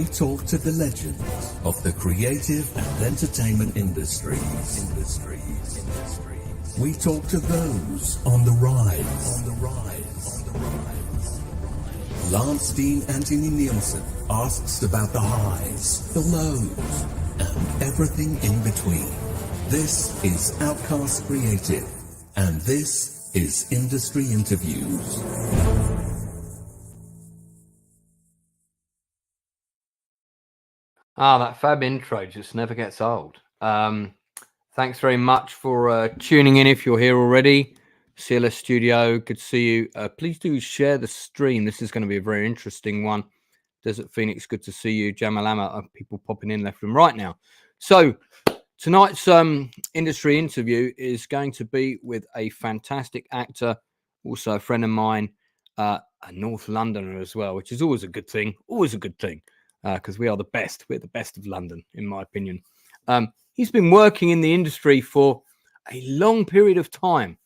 We talk to the legends of the creative and entertainment industries. We talk to those on the rise. Lance Dean Anthony Nielsen asks about the highs, the lows, and everything in between. This is Outcast Creative, and this is Industry Interviews. That fab intro just never gets old. Thanks very much for tuning in if you're here already. CLS Studio, good to see you. Please do share the stream. This is going to be a very interesting one. Desert Phoenix, good to see you. Jamalama, people popping in left and right now. So tonight's industry interview is going to be with a fantastic actor, also a friend of mine, a North Londoner as well, which is always a good thing. Because we are the best. We're the best of London, in my opinion. He's been working in the industry for a long period of time.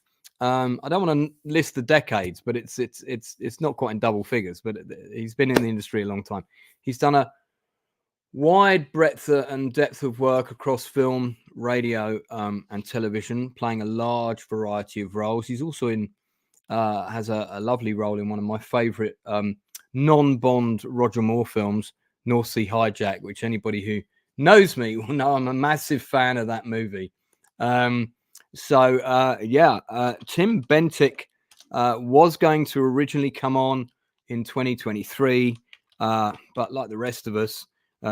I don't want to list the decades, but it's not quite in double figures. But he's been in the industry a long time. He's done a wide breadth and depth of work across film, radio, and television, playing a large variety of roles. He's also has a lovely role in one of my favourite non-Bond Roger Moore films, North Sea Hijack, which anybody who knows me will know I'm a massive fan of that movie. Tim Bentinck was going to originally come on in 2023, but like the rest of us,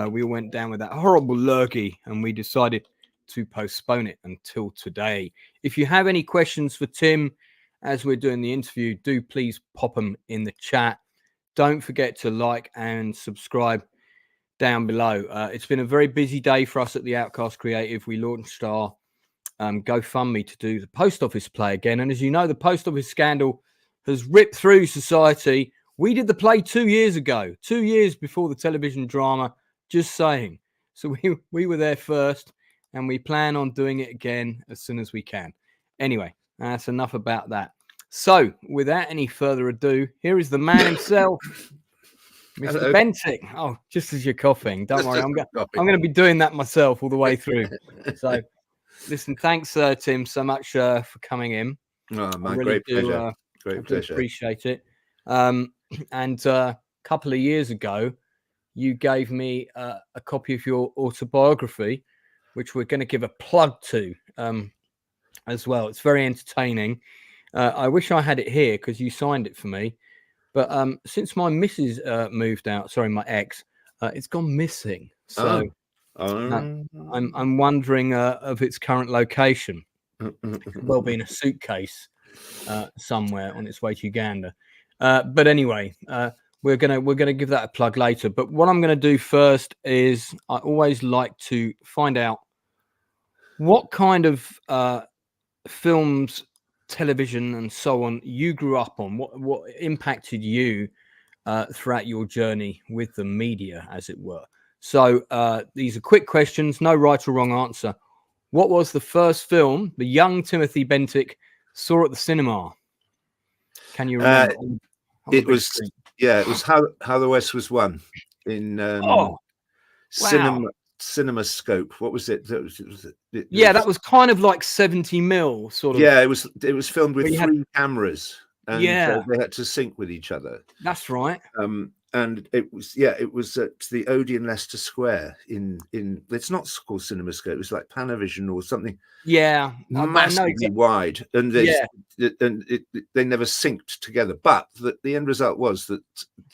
we all went down with that horrible lurgy and we decided to postpone it until today. If you have any questions for Tim as we're doing the interview, do please pop them in the chat. Don't forget to like and subscribe down below. It's been a very busy day for us at the Outcast Creative. We launched our GoFundMe to do the post office play again. And as you know, the post office scandal has ripped through society. We did the play 2 years ago, 2 years before the television drama, just saying. So we were there first and we plan on doing it again as soon as we can. Anyway, that's enough about that. So without any further ado, here is the man himself. Mr. Bentinck. Oh, just as you're coughing, don't worry. I'm going to be doing that myself all the way through. So, listen, thanks, Tim, so much for coming in. Oh, my great pleasure. Great pleasure. Appreciate it. And a couple of years ago, you gave me a copy of your autobiography, which we're going to give a plug to as well. It's very entertaining. I wish I had it here because you signed it for me. But since my missus moved out, my ex, it's gone missing. So I'm wondering of its current location. Well, be in a suitcase somewhere on its way to Uganda. But anyway, we're gonna give that a plug later. But what I'm gonna do first is I always like to find out what kind of films, television and so on you grew up on, what impacted you throughout your journey with the media, as it were. So these are quick questions, no right or wrong answer. What was the first film the young Timothy Bentinck saw at the cinema? Can you remember? It was How the West Was Won in CinemaScope. What was it? That was kind of like 70 mil sort of. Yeah, it was filmed with three cameras, and they had to sync with each other. That's right. And it was at the Odeon Leicester Square in it's not called CinemaScope, it was like Panavision or something. Yeah, massively wide, and they never synced together. But the end result was that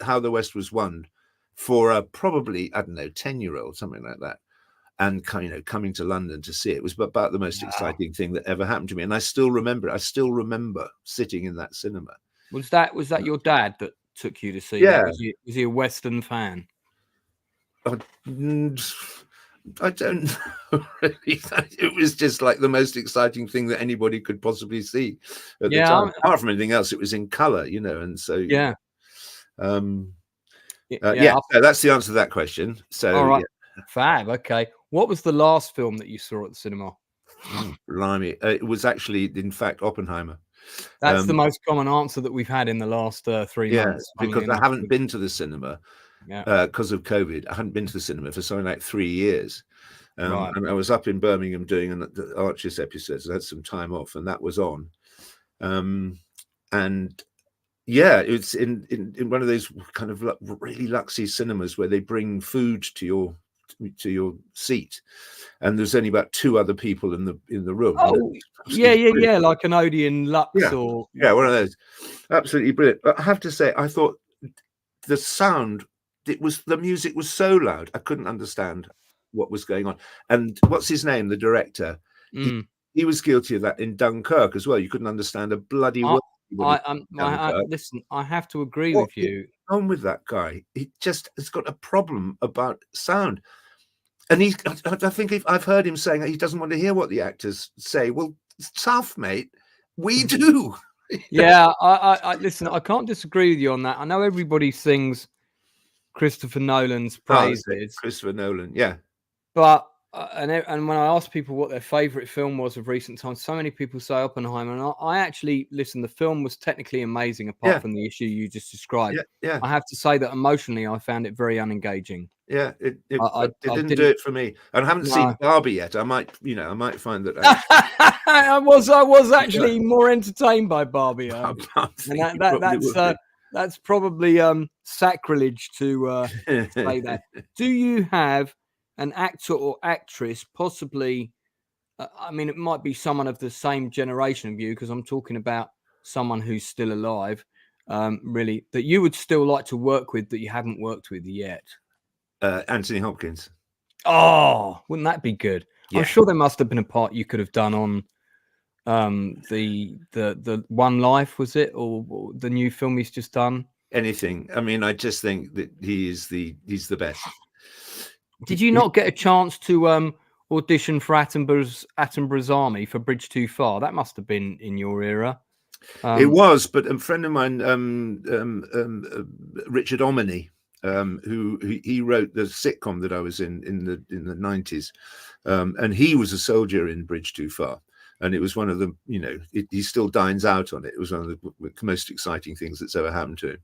How the West Was Won, for a probably 10-year-old, something like that, and coming to London to see it was about the most exciting thing that ever happened to me. And I still remember it. I still remember sitting in that cinema. Was that your dad that took you to see that? Was he a Western fan? I don't know, really. It was just like the most exciting thing that anybody could possibly see at the time. Apart from anything else, it was in colour, and so so that's the answer to that question. So all right. Fab. Okay. What was the last film that you saw at the cinema? Blimey. It was actually, in fact, Oppenheimer. That's the most common answer that we've had in the last 3 months. Because I haven't been to the cinema because of COVID. I hadn't been to the cinema for something like 3 years. Right. And I was up in Birmingham doing the Archers episodes. I had some time off, and that was on. And yeah, it's in one of those kind of really luxury cinemas where they bring food to your seat, and there's only about 2 other people in the room. Oh, yeah, like an Odeon Lux or one of those. Absolutely brilliant. But I have to say, I thought the sound, the music was so loud, I couldn't understand what was going on. And what's his name, the director? He was guilty of that in Dunkirk as well. You couldn't understand a bloody word. Listen, I have to agree with you. What's on with that guy? He just has got a problem about sound. And I think I've heard him saying that he doesn't want to hear what the actors say. Well, it's tough, mate. We do. Yeah, I listen, I can't disagree with you on that. I know everybody sings Christopher Nolan's praises. Christopher Nolan, yeah. But and when I ask people what their favorite film was of recent times, so many people say Oppenheimer. And I actually listen. The film was technically amazing, apart from the issue you just described. Yeah. I have to say that emotionally, I found it very unengaging. Yeah, it didn't do it for me. And I haven't seen Barbie yet. I might find that. I was actually more entertained by Barbie. And that's probably sacrilege to say that. Do you have an actor or actress, possibly? I mean, it might be someone of the same generation of you, because I'm talking about someone who's still alive, really, that you would still like to work with that you haven't worked with yet. Anthony Hopkins. Oh, wouldn't that be good? Yeah. I'm sure there must have been a part you could have done on the One Life, was it, or the new film he's just done? Anything. I mean, I just think that he's the best. Did you not get a chance to audition for Attenborough's Army for Bridge Too Far? That must have been in your era. It was, but a friend of mine, Richard Omany, who he wrote the sitcom that I was in the 90s, and he was a soldier in Bridge Too Far, and it was one of the, he still dines out on it. It was one of the most exciting things that's ever happened to him.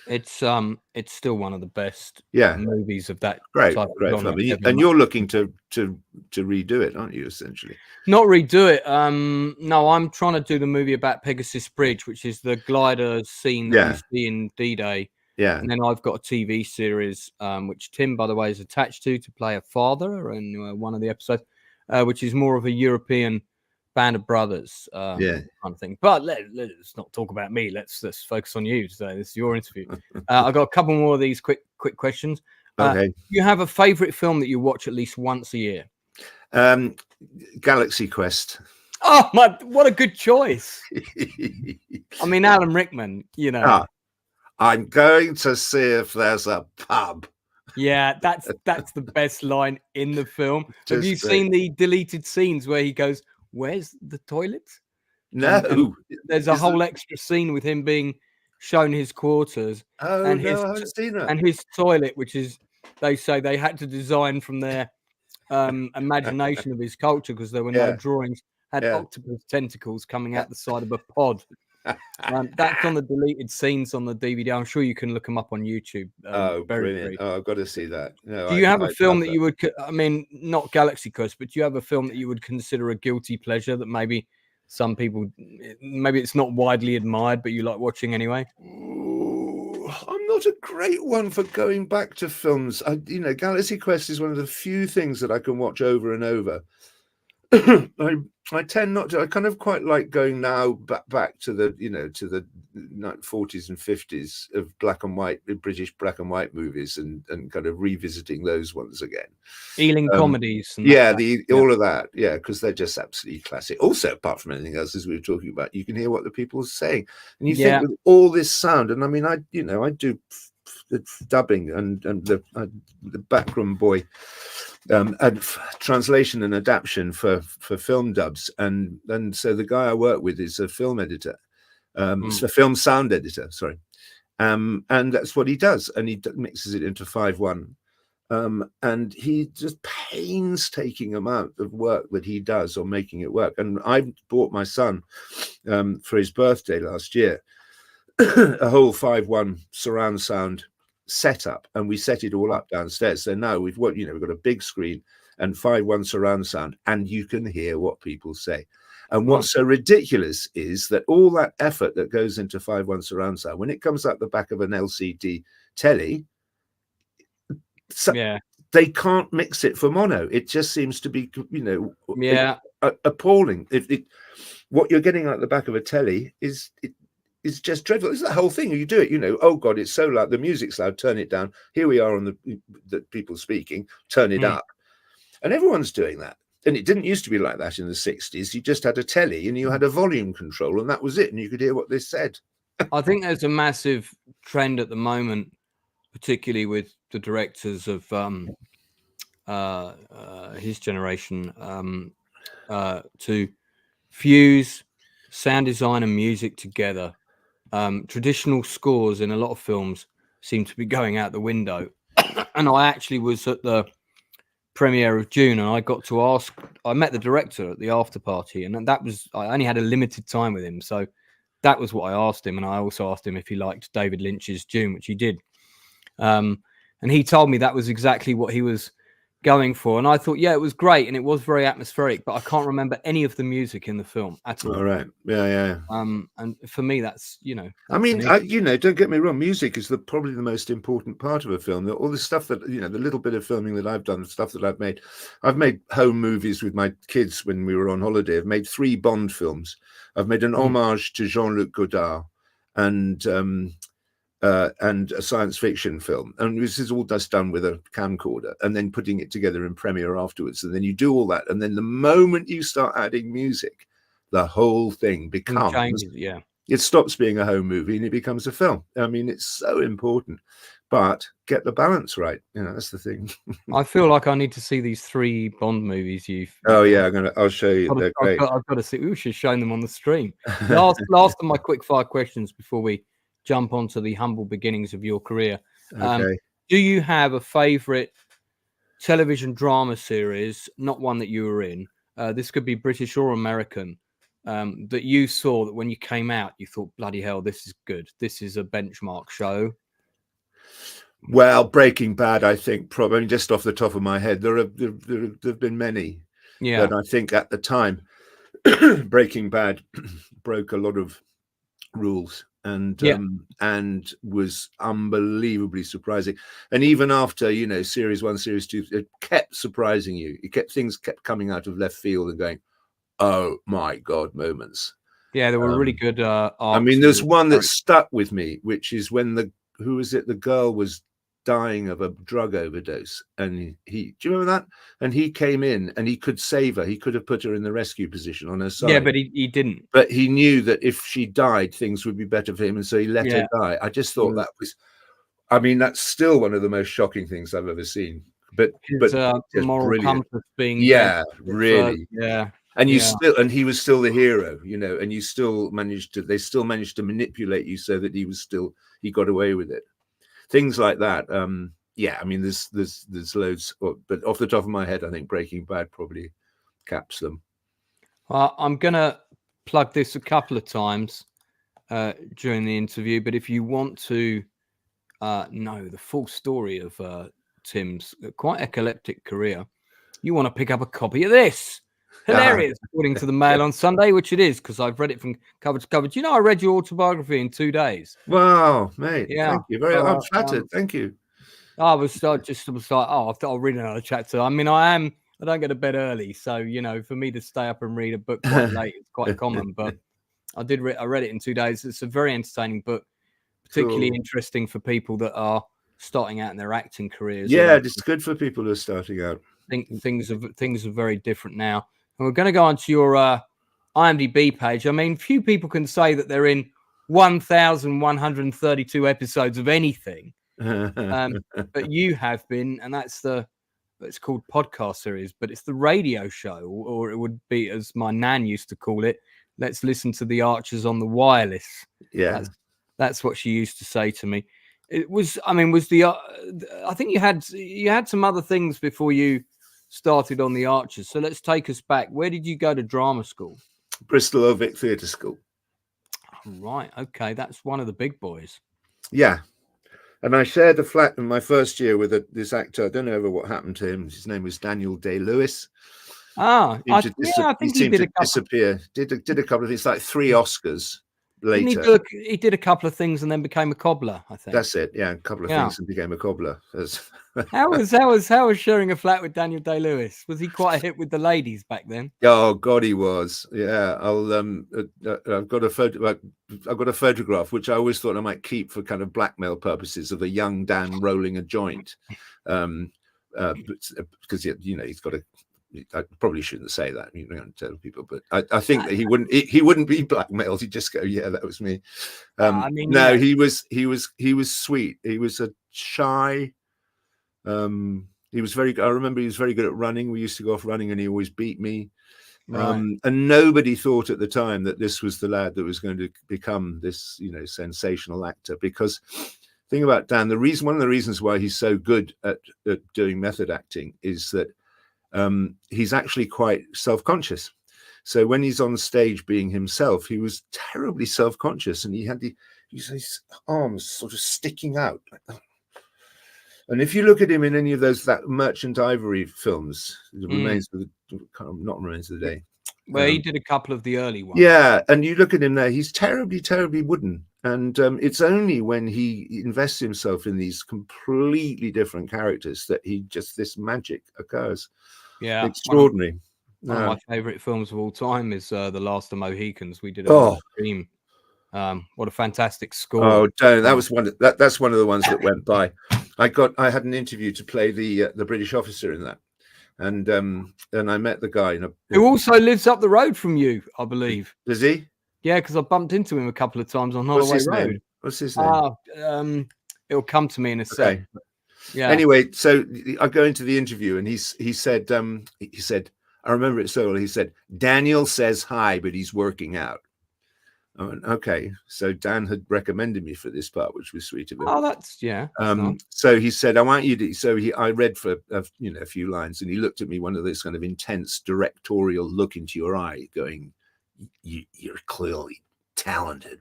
It's still one of the best movies of that great type film. And you're looking to redo it, aren't you? Essentially, not redo it. No, I'm trying to do the movie about Pegasus Bridge, which is the glider scene that you see in D-Day. Yeah, and then I've got a TV series, which Tim, by the way, is attached to play a father in one of the episodes, which is more of a European band of brothers, kind of thing. But let's not talk about me. Let's focus on you today. This is your interview. I've got a couple more of these quick questions. Okay. You have a favorite film that you watch at least once a year? Galaxy Quest. Oh my! What a good choice. I mean, Alan Rickman. I'm going to see if there's a pub. Yeah, that's the best line in the film. Have you seen the deleted scenes where he goes, "Where's the toilet?" No. And there's a whole extra scene with him being shown his quarters. Oh, and no, I haven't seen that. And his toilet, which is, they say they had to design from their imagination of his culture, because there were no drawings, had octopus tentacles coming out the side of a pod. That's on the deleted scenes on the DVD. I'm sure you can look them up on YouTube. Brilliant. Oh, I've got to see that. No, do you have a film that you would, I mean, not Galaxy Quest, but do you have a film that you would consider a guilty pleasure that maybe some people, maybe it's not widely admired, but you like watching anyway? Ooh, I'm not a great one for going back to films. Galaxy Quest is one of the few things that I can watch over and over. I tend not to. I kind of quite like going now back to the 40s and 50s of black and white, British black and white movies, and kind of revisiting those ones again. Ealing comedies. And all of that. Yeah, because they're just absolutely classic. Also, apart from anything else, as we were talking about, you can hear what the people are saying, and you think with all this sound. And I mean, I do the dubbing and the backroom boy. And translation and adaptation for film dubs, and so the guy I work with is a film editor, a film sound editor, sorry, and that's what he does, and he mixes it into 5.1, and he just painstaking amount of work that he does on making it work. And I bought my son for his birthday last year a whole 5.1 surround sound setup, and we set it all up downstairs. So now we've got a big screen and 5.1 surround sound, and you can hear what people say. And what's so ridiculous is that all that effort that goes into 5.1 surround sound, when it comes out the back of an LCD telly, they can't mix it for mono. It just seems to be, appalling. What you're getting out the back of a telly is just dreadful. It's the whole thing. You do it, oh God, it's so loud. The music's loud. Turn it down. Here we are on the people speaking. Turn it up, and everyone's doing that. And it didn't used to be like that in the 60s. You just had a telly and you had a volume control, and that was it. And you could hear what they said. I think there's a massive trend at the moment, particularly with the directors of his generation, to fuse sound design and music together. Traditional scores in a lot of films seem to be going out the window. And I actually was at the premiere of June, and I met the director at the after party, and I only had a limited time with him, so that was what I asked him. And I also asked him if he liked David Lynch's June, which he did. And he told me that was exactly what he was going for, and I thought, it was great, and it was very atmospheric, but I can't remember any of the music in the film at all. All right, yeah. And for me, that's I mean, don't get me wrong, music is probably the most important part of a film. All the stuff that the little bit of filming that I've done, the stuff that I've made home movies with my kids when we were on holiday. I've made 3 Bond films. I've made an homage to Jean-Luc Godard, and a science fiction film, and this is all just done with a camcorder, and then putting it together in Premiere afterwards. And then you do all that, and then the moment you start adding music, the whole thing becomes changes, it stops being a home movie and it becomes a film. I mean, it's so important, but get the balance right. That's the thing. I feel like I need to see these 3 Bond movies you've I'll show you. They're great. I've got to see. We should show them on the stream. Last of my quick fire questions before we jump onto the humble beginnings of your career. Okay. Do you have a favorite television drama series, not one that you were in? This could be British or American, that you saw that when you came out, you thought, bloody hell, this is good. This is a benchmark show. Well, Breaking Bad, I think, probably just off the top of my head, there have been many. Yeah. But I think at the time, Breaking Bad broke a lot of rules. And was unbelievably surprising. And even after, series 1, series 2, it kept surprising you. Things kept coming out of left field and going, oh my God, moments. Yeah, there were really good I mean, there's one that stuck with me, which is when the girl was dying of a drug overdose, and do you remember that? And he came in and he could save her. He could have put her in the rescue position on her side. Yeah, but he didn't. But he knew that if she died, things would be better for him, and so he let her die. I just thought that was, I mean, that's still one of the most shocking things I've ever seen. But moral compass being really. And he was still the hero, and they still managed to manipulate you so that he got away with it. Things like that. I mean, there's loads, but off the top of my head, I think Breaking Bad probably caps them. I'm going to plug this a couple of times during the interview, but if you want to know the full story of Tim's quite eclectic career, you want to pick up a copy of this. Hilarious, according to the Mail on Sunday, which it is, because I've read it from cover to cover. Do you know I read your autobiography in 2 days? Wow, mate. Yeah. Thank you. I'm flattered. Thank you. I was like, I'll read another chapter. I mean, I don't go to bed early, so for me to stay up and read a book quite late is quite common. But I read it in 2 days. It's a very entertaining book, particularly interesting for people that are starting out in their acting careers. Yeah, it's good for people who are starting out. I think things are very different now. And we're going to go on to your IMDb page. I mean, few people can say that they're in 1,132 episodes of anything, but you have been, and it's called podcast series, but it's the radio show, or it would be, as my nan used to call it, let's listen to the Archers on the wireless. Yeah, that's what she used to say to me. It was, I think you had some other things before you started on the Archers. So let's take us back. Where did you go to drama school? Bristol Ovic Theatre School. Right. Okay. That's one of the big boys. Yeah. And I shared a flat in my first year with this actor. I don't know ever what happened to him. His name was Daniel Day-Lewis. I think he did a couple. Disappear. Did a couple of things, like 3 Oscars later. He did a couple of things and then became a cobbler, I think. That's it. Yeah, a couple of things and became a cobbler. How was sharing a flat with Daniel Day-Lewis? Was he quite a hit with the ladies back then? Oh God, he was. Yeah, I've got a photo. I've got a photograph which I always thought I might keep for kind of blackmail purposes of a young Dan rolling a joint, because he's got a. I probably shouldn't say that, tell people, but I think that he wouldn't be blackmailed. He'd just go, yeah, that was me. He was sweet. He was a shy. He was very good. I remember he was very good at running. We used to go off running and he always beat me. Right. And nobody thought at the time that this was the lad that was going to become this, sensational actor. Because thing about Dan, one of the reasons why he's so good at doing method acting is that he's actually quite self-conscious. So when he's on stage being himself, he was terribly self-conscious, and he had his arms sort of sticking out like that. And if you look at him in any of that Merchant Ivory films, Remains of the Day, where he did a couple of the early ones. Yeah, and you look at him there, he's terribly, terribly wooden. And it's only when he invests himself in these completely different characters that this magic occurs. Yeah, extraordinary. One of my favorite films of all time is The Last of Mohicans. We did a stream. What a fantastic score! Oh, don't. That was that's one of the ones that went by. I had an interview to play the British officer in that, and I met the guy who also lives up the road from you, I believe. Does he? Yeah, because I bumped into him a couple of times on Holloway Road. What's his name? It'll come to me in a sec. Yeah. Anyway, so I go into the interview, and he said, I remember it so well. He said, Daniel says hi, but he's working out. I went, okay. So Dan had recommended me for this part, which was sweet of him. Oh, that's nice. So he said, I want you to. I read for a few lines, and he looked at me, one of those kind of intense directorial look into your eye, going, "You're clearly talented.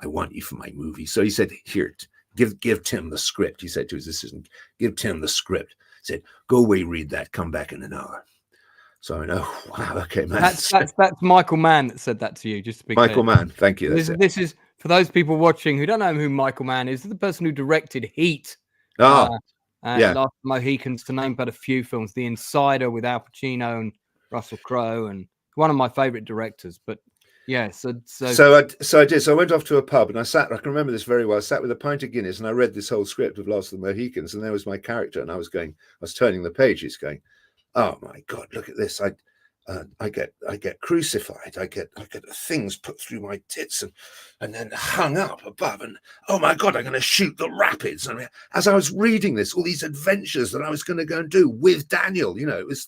I want you for my movie." So he said, "Here, give Tim the script." He said to his assistant, "Give Tim the script." He said, "Go away, read that. Come back in an hour." So I know. Wow. Okay, man. That's Michael Mann that said that to you. Just to be Michael clear. Mann. Thank you. This is for those people watching who don't know who Michael Mann is. The person who directed Heat. Last Mohicans, to name but a few films. The Insider with Al Pacino and Russell Crowe, and one of my favorite directors. But yeah, so I did. So I went off to a pub and I sat. I can remember this very well. I sat with a pint of Guinness and I read this whole script of Last of the Mohicans, and there was my character, and I was turning the pages, going, "Oh my God, look at this! I get crucified. I get things put through my tits and then hung up above. And oh my God, I'm going to shoot the rapids." And as I was reading this, all these adventures that I was going to go and do with Daniel, it was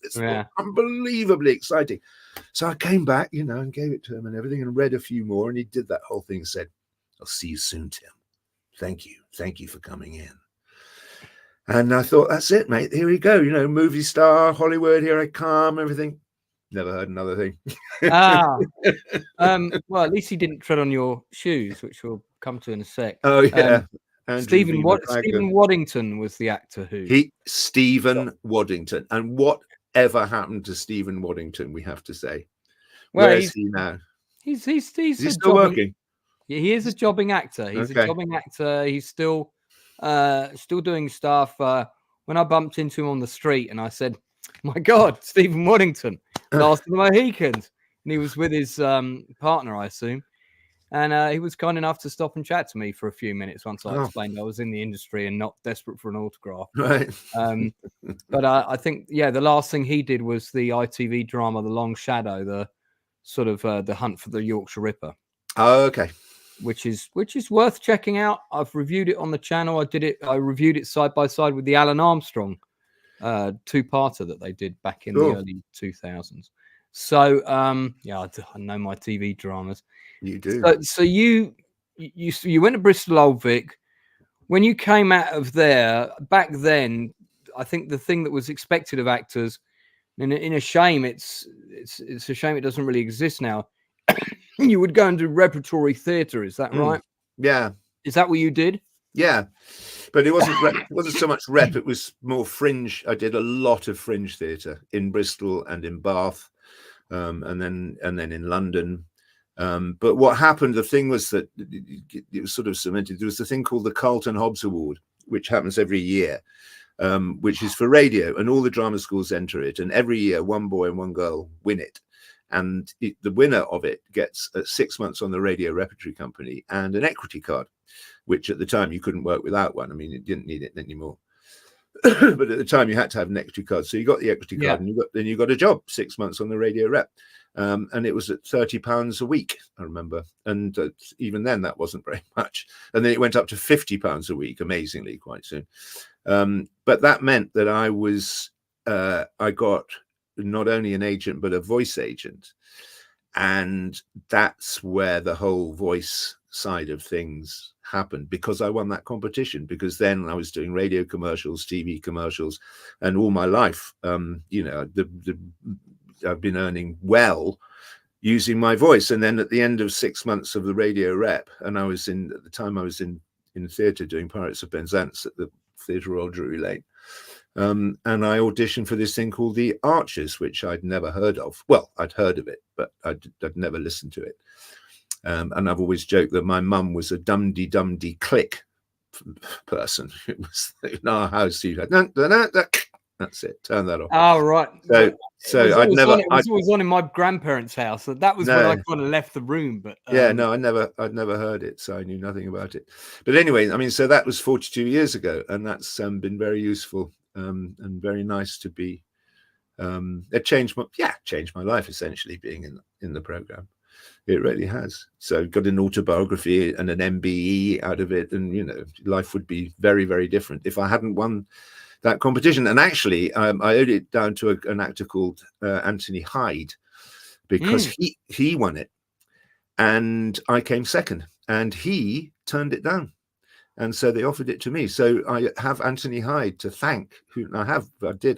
unbelievably exciting. So I came back, and gave it to him and everything, and read a few more. And he did that whole thing and said, "I'll see you soon, Tim. Thank you for coming in." And I thought, that's it, mate. Here we go. Movie star, Hollywood, here I come, everything. Never heard another thing. Well, at least he didn't tread on your shoes, which we'll come to in a sec. Oh, yeah. Stephen Waddington was the actor who... Stephen Waddington. And whatever happened to Stephen Waddington, we have to say? Well, where is he now? He's still working? Yeah, he is a jobbing actor. He's a jobbing actor. He's still doing stuff. When I bumped into him on the street and I said, "My God, Stephen Waddington, Last of the Mohicans," and he was with his partner, I assume, and he was kind enough to stop and chat to me for a few minutes once I explained I was in the industry and not desperate for an autograph. Right. But I think, the last thing he did was the ITV drama, The Long Shadow, the sort of the hunt for the Yorkshire Ripper. Oh, okay. Which is worth checking out. I've reviewed it on the channel. I reviewed it side by side with the Alan Armstrong two-parter that they did back in the early 2000s. So I know my TV dramas. You do. So you went to Bristol Old Vic. When you came out of there back then, I think the thing that was expected of actors, and in a shame, it's a shame it doesn't really exist now. You would go and do repertory theatre, is that right? Yeah. Is that what you did? Yeah, but it wasn't so much rep. It was more fringe. I did a lot of fringe theatre in Bristol and in Bath, and then in London. But what happened? The thing was that it was sort of cemented. There was a thing called the Carlton Hobbs Award, which happens every year, which is for radio, and all the drama schools enter it. And every year, one boy and one girl win it. And the winner of it gets 6 months on the radio repertory company and an equity card, which at the time you couldn't work without one. I mean, you didn't need it anymore. But at the time you had to have an equity card. So you got the equity card, and you got a job, 6 months on the radio rep. And it was at £30 a week, I remember. And even then, that wasn't very much. And then it went up to £50 a week, amazingly, quite soon. But that meant that I got not only an agent, but a voice agent. And that's where the whole voice side of things happened, because I won that competition. Because then I was doing radio commercials, TV commercials, and all my life, I've been earning well using my voice. And then at the end of 6 months of the radio rep, and at the time I was in theatre doing Pirates of Penzance at the Theatre Royal Drury Lane. And I auditioned for this thing called The Archers, which I'd never heard of. Well, I'd heard of it, but I'd never listened to it. And I've always joked that my mum was a dum-de click person. It was in our house. You had that's it. Turn that off. Oh, right. So I'd never. It was always on in my grandparents' house. So that was when I kind of left the room. But I'd never heard it, so I knew nothing about it. But anyway, I mean, so that was 42 years ago, and that's been very useful and very nice to be. It changed my life essentially, being in the program. It really has. So got an autobiography and an MBE out of it, and life would be very, very different if I hadn't won that competition. And actually, I owed it down to an actor called Anthony Hyde, because he won it, and I came second, and he turned it down, and so they offered it to me. So I have Anthony Hyde to thank. I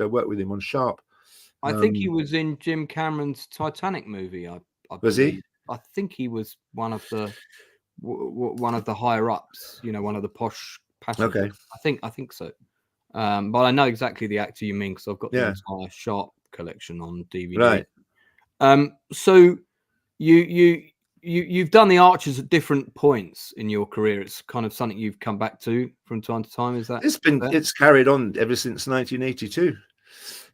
worked with him on Sharp. I think he was in Jim Cameron's Titanic movie. I was believe. he? I think he was one of the higher ups. One of the posh passengers. Okay. I think so. But I know exactly the actor you mean, because I've got the entire Sharp collection on DVD. Right. So you've done the Archers at different points in your career. It's kind of something you've come back to from time to time. Is that? It's carried on ever since 1982.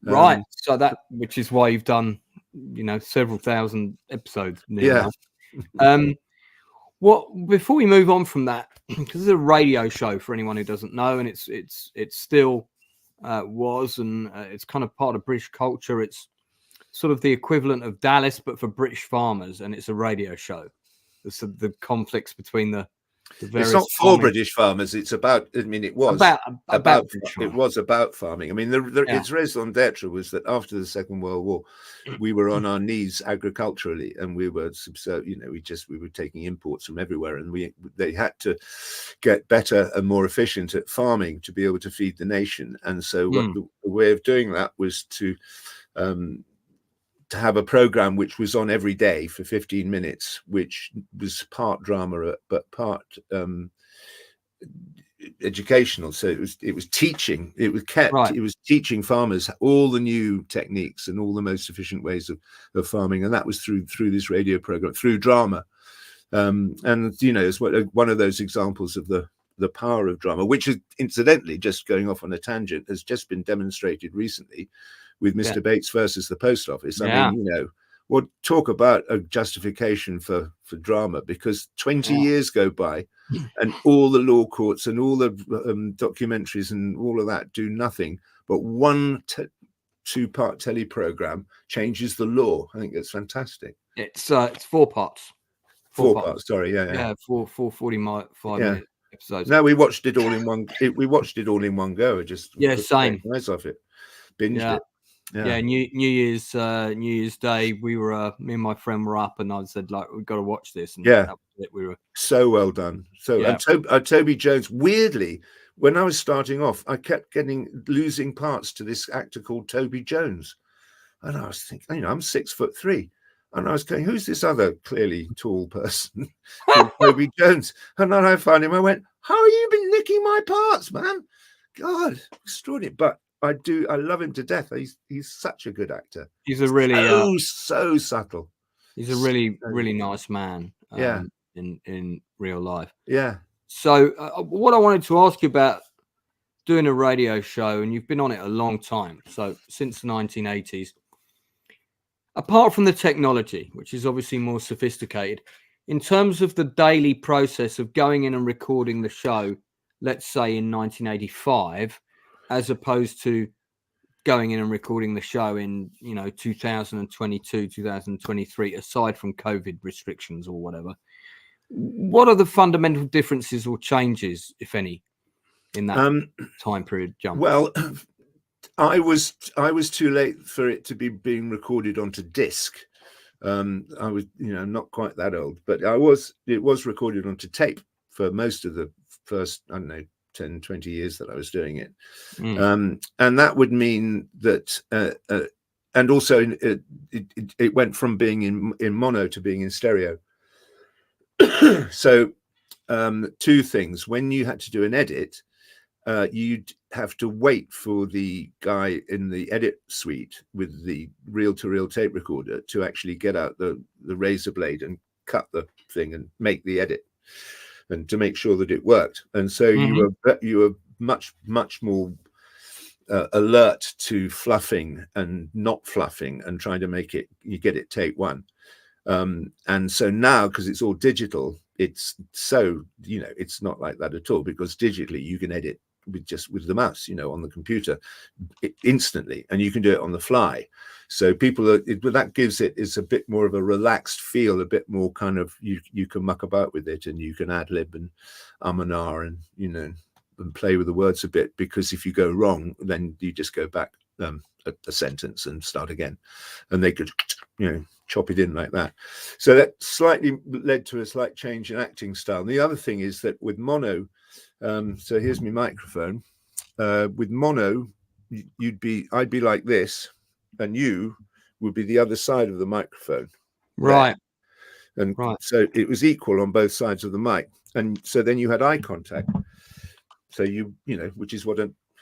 Right. So which is why you've done, several thousand episodes. Now. Before we move on from that, because it's a radio show for anyone who doesn't know, and it's still was, and it's kind of part of British culture. It's sort of the equivalent of Dallas, but for British farmers, and it's a radio show. It's the conflicts between the various. It's not for British farmers. It's about. I mean, it was about it was about farming. I mean, its raison d'être was that after the Second World War, we were on our knees agriculturally, and we were we were taking imports from everywhere, and they had to get better and more efficient at farming to be able to feed the nation. And so the way of doing that was to have a program which was on every day for 15 minutes, which was part drama but part educational. So it was teaching. It was teaching farmers all the new techniques and all the most efficient ways of farming, and that was through this radio program, through drama. And it's one of those examples of the power of drama, which is, incidentally, just going off on a tangent, has just been demonstrated recently with Mr. Bates versus the Post Office. I mean, talk about a justification for drama, because 20 years go by and all the law courts and all the documentaries and all of that do nothing, but one two-part telly program changes the law. I think it's fantastic. It's 4 parts. Four parts. Sorry, yeah. 4 45 minute episodes. No, we watched it all in one. We watched it all in one go. Same. Nice off it. Binged it. Yeah. New Year's Day, we were me and my friend were up, and I said, like, we've got to watch this. And that was it. We were so well done. And Toby Jones. Weirdly, when I was starting off, I kept losing parts to this actor called Toby Jones, and I was thinking, I'm 6'3", And I was going, who's this other clearly tall person called Toby Jones? And then I found him. I went, how have you been nicking my parts, man? God, extraordinary. But I love him to death. He's such a good actor. He's a really so subtle. He's a really nice man. Yeah. In real life. Yeah. So what I wanted to ask you about doing a radio show, and you've been on it a long time, so since the 1980s. Apart from the technology, which is obviously more sophisticated, in terms of the daily process of going in and recording the show, let's say in 1985, as opposed to going in and recording the show in 2022, 2023, aside from COVID restrictions or whatever, what are the fundamental differences or changes, if any, in that time period jump? Well, I was too late for it to be being recorded onto disc. I was, not quite that old, but it was recorded onto tape for most of the first, 10, 20 years that I was doing it. And that would mean that, and also it went from being in mono to being in stereo. So two things. When you had to do an edit, you'd have to wait for the guy in the edit suite with the reel-to-reel tape recorder to actually get out the razor blade and cut the thing and make the edit, and to make sure that it worked. And so you were much more alert to fluffing and not fluffing and trying to make it, you get it take one. And so now, because it's all digital, it's so, it's not like that at all, because digitally you can edit with the mouse, on the computer instantly, and you can do it on the fly. So that gives it is a bit more of a relaxed feel, a bit more kind of, you can muck about with it, and you can ad lib and and ah and play with the words a bit, because if you go wrong, then you just go back a sentence and start again, and they could chop it in like that. So that slightly led to a slight change in acting style. And the other thing is that with mono, so here's my microphone. With mono, I'd be like this, and you would be the other side of the microphone. Right. And so it was equal on both sides of the mic. And so then you had eye contact. So which is what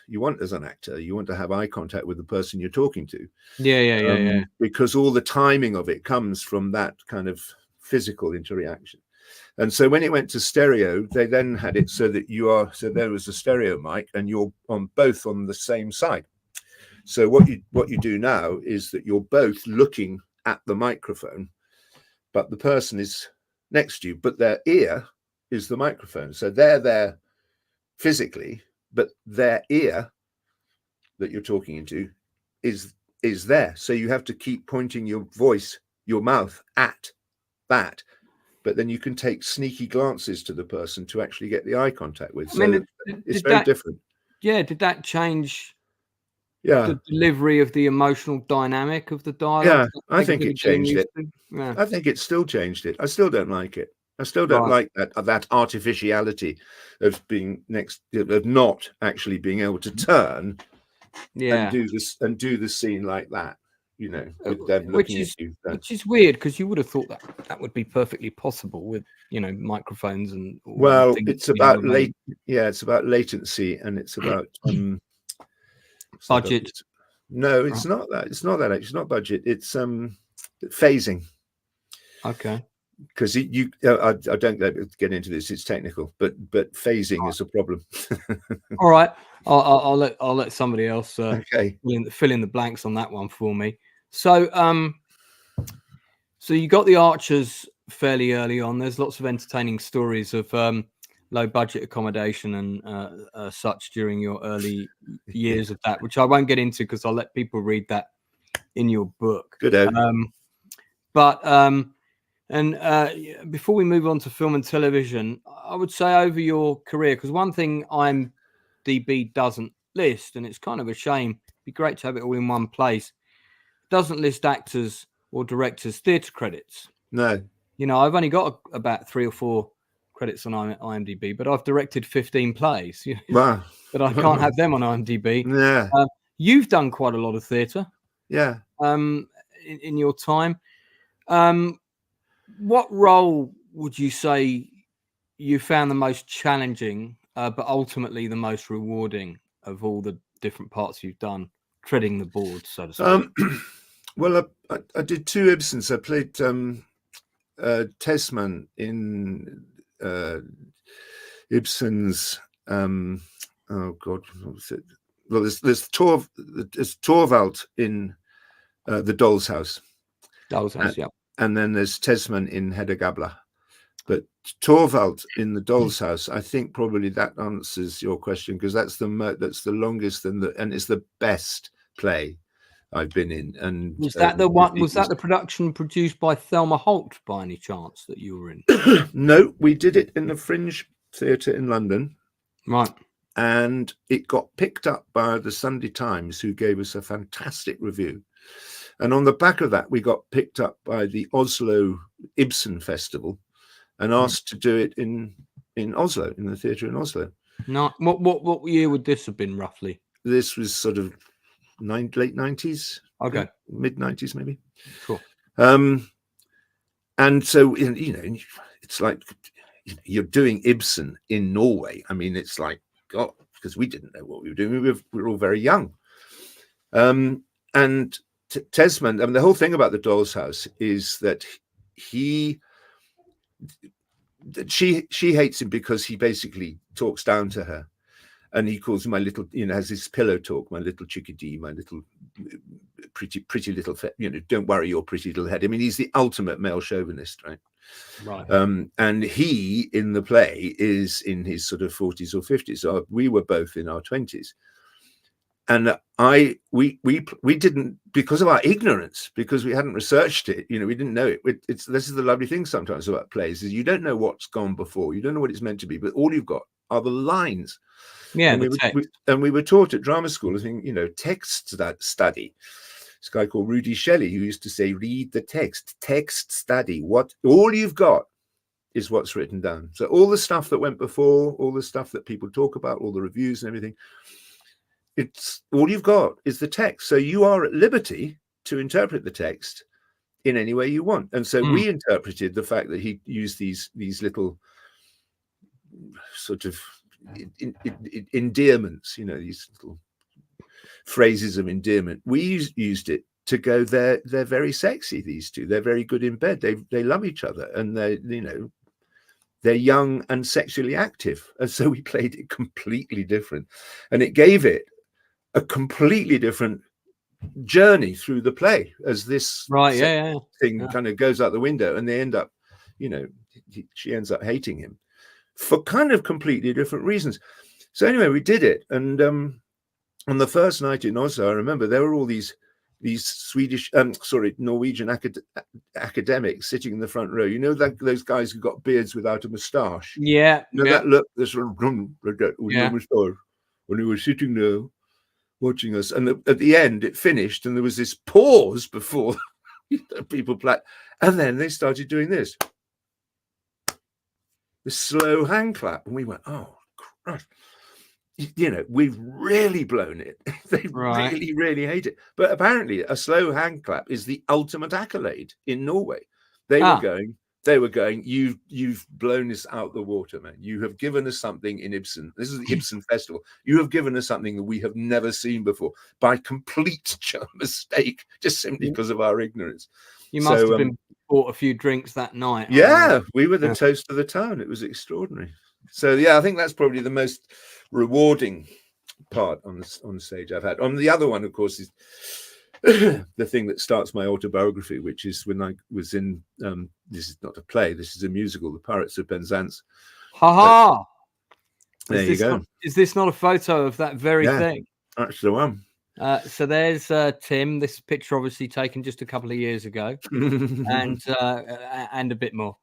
you want as an actor. You want to have eye contact with the person you're talking to. Yeah. Because all the timing of it comes from that kind of physical interaction. And so when it went to stereo, they then had it so that there was a stereo mic, and you're both on the same side. So what you do now is that you're both looking at the microphone, but the person is next to you, but their ear is the microphone. So they're there physically, but their ear that you're talking into is there. So you have to keep pointing your mouth at that. But then you can take sneaky glances to the person to actually get the eye contact with. So it's very different. Yeah. Did that change the delivery of the emotional dynamic of the dialogue? Yeah, I think it changed it. Yeah. I think it still changed it. I still don't like it. I still don't like that artificiality of not actually being able to turn and do the scene like that. With them looking at you. Which is weird, because you would have thought that would be perfectly possible with microphones and it's about it's about latency, and it's about budget. No, it's not that. It's not that. It's not budget. It's phasing. Okay. Because I don't get into this. It's technical, but phasing is a problem. All right, I'll let somebody else fill in the blanks on that one for me. So so you got the Archers fairly early on. There's lots of entertaining stories of low budget accommodation and such during your early years of that, which I won't get into because I'll let people read that in your book. Good. And before we move on to film and television, I would say over your career, because one thing IMDb doesn't list, and it's kind of a shame, it'd be great to have it all in one place, doesn't list actors or directors' theatre credits. No. I've only got about 3 or 4 credits on IMDb, but I've directed 15 plays. Wow. But I can't have them on IMDb. Yeah. You've done quite a lot of theatre. Yeah. In your time. What role would you say you found the most challenging, but ultimately the most rewarding of all the different parts you've done, treading the board, so to speak? Well, I did 2 Ibsens. I played Tesman in Ibsen's. Oh God, what was it? Well, there's Torvald in The Doll's House. Doll's House, yeah. And then there's Tesman in Hedda Gabler. But Torvald in The Doll's House, I think probably that answers your question, because that's the longest and it's the best play I've been in. And was that the one? Was that the production produced by Thelma Holt by any chance that you were in? No, we did it in the Fringe Theatre in London, right? And it got picked up by the Sunday Times, who gave us a fantastic review. And on the back of that, we got picked up by the Oslo Ibsen Festival and asked to do it in Oslo, in the theatre in Oslo. No, what year would this have been roughly? This was sort of late 90s. Okay. Mid 90s, maybe. Cool. And so, it's like you're doing Ibsen in Norway. I mean, it's like, God, because we didn't know what we were doing. We were all very young. And Tesman, I mean, the whole thing about The Doll's House is that she hates him because he basically talks down to her, and he calls my little, has this pillow talk, my little chickadee, my little pretty little, don't worry your pretty little head. I mean, he's the ultimate male chauvinist, right? Right. And he in the play is in his sort of 40s or 50s. So we were both in our 20s. And we didn't, because of our ignorance, because we hadn't researched it, we didn't know it. This is the lovely thing sometimes about plays, is you don't know what's gone before, you don't know what it's meant to be, but all you've got are the lines. Yeah, and we were taught at drama school, I think, text study. This guy called Rudy Shelley, who used to say, read the text study. All you've got is what's written down. So all the stuff that went before, all the stuff that people talk about, all the reviews and everything, it's all you've got is the text. So you are at liberty to interpret the text in any way you want. And so we interpreted the fact that he used these little sort of endearments, these little phrases of endearment. We used it to go, they're very sexy, these two. They're very good in bed. They love each other, and they're young and sexually active. And so we played it completely different, and it gave it a completely different journey through the play as this thing kind of goes out the window, and they end up, she ends up hating him for kind of completely different reasons. So anyway, we did it, and on the first night in Oslo, I remember there were all these Norwegian academics sitting in the front row. Those guys who got beards without a moustache. Yeah. That look, this sort of like that with no moustache, when they were sitting there watching us. And at the end, it finished, and there was this pause before people played, and then they started doing this slow hand clap, and we went, oh Christ. We've really blown it. They really, really hate it. But apparently a slow hand clap is the ultimate accolade in Norway. They were going, you've blown this out the water, man. You have given us something in Ibsen. This is the Ibsen Festival. You have given us something that we have never seen before by complete mistake, just simply because of our ignorance. You must have been bought a few drinks that night. Yeah, we were the toast of the town. It was extraordinary. So I think that's probably the most rewarding part on the stage I've had. On the other one, of course, is the thing that starts my autobiography, which is when I was in this is not a play, this is a musical, The Pirates of Penzance. Ha! There you go. Is this not a photo of that very thing? That's the one. So there's Tim. This picture obviously taken just a couple of years ago, and a bit more.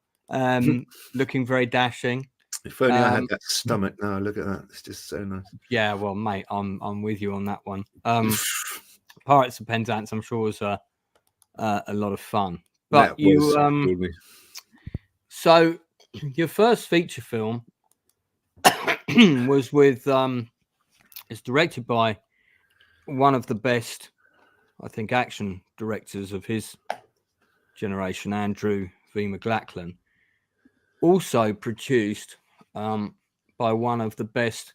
Looking very dashing. If only I had that stomach now. Look at that. It's just so nice. Yeah, well, mate, I'm with you on that one. Pirates of Penzance, I'm sure, was a lot of fun. But so your first feature film was with it's directed by one of the best, I think, action directors of his generation, Andrew V. McLachlan, also produced by one of the best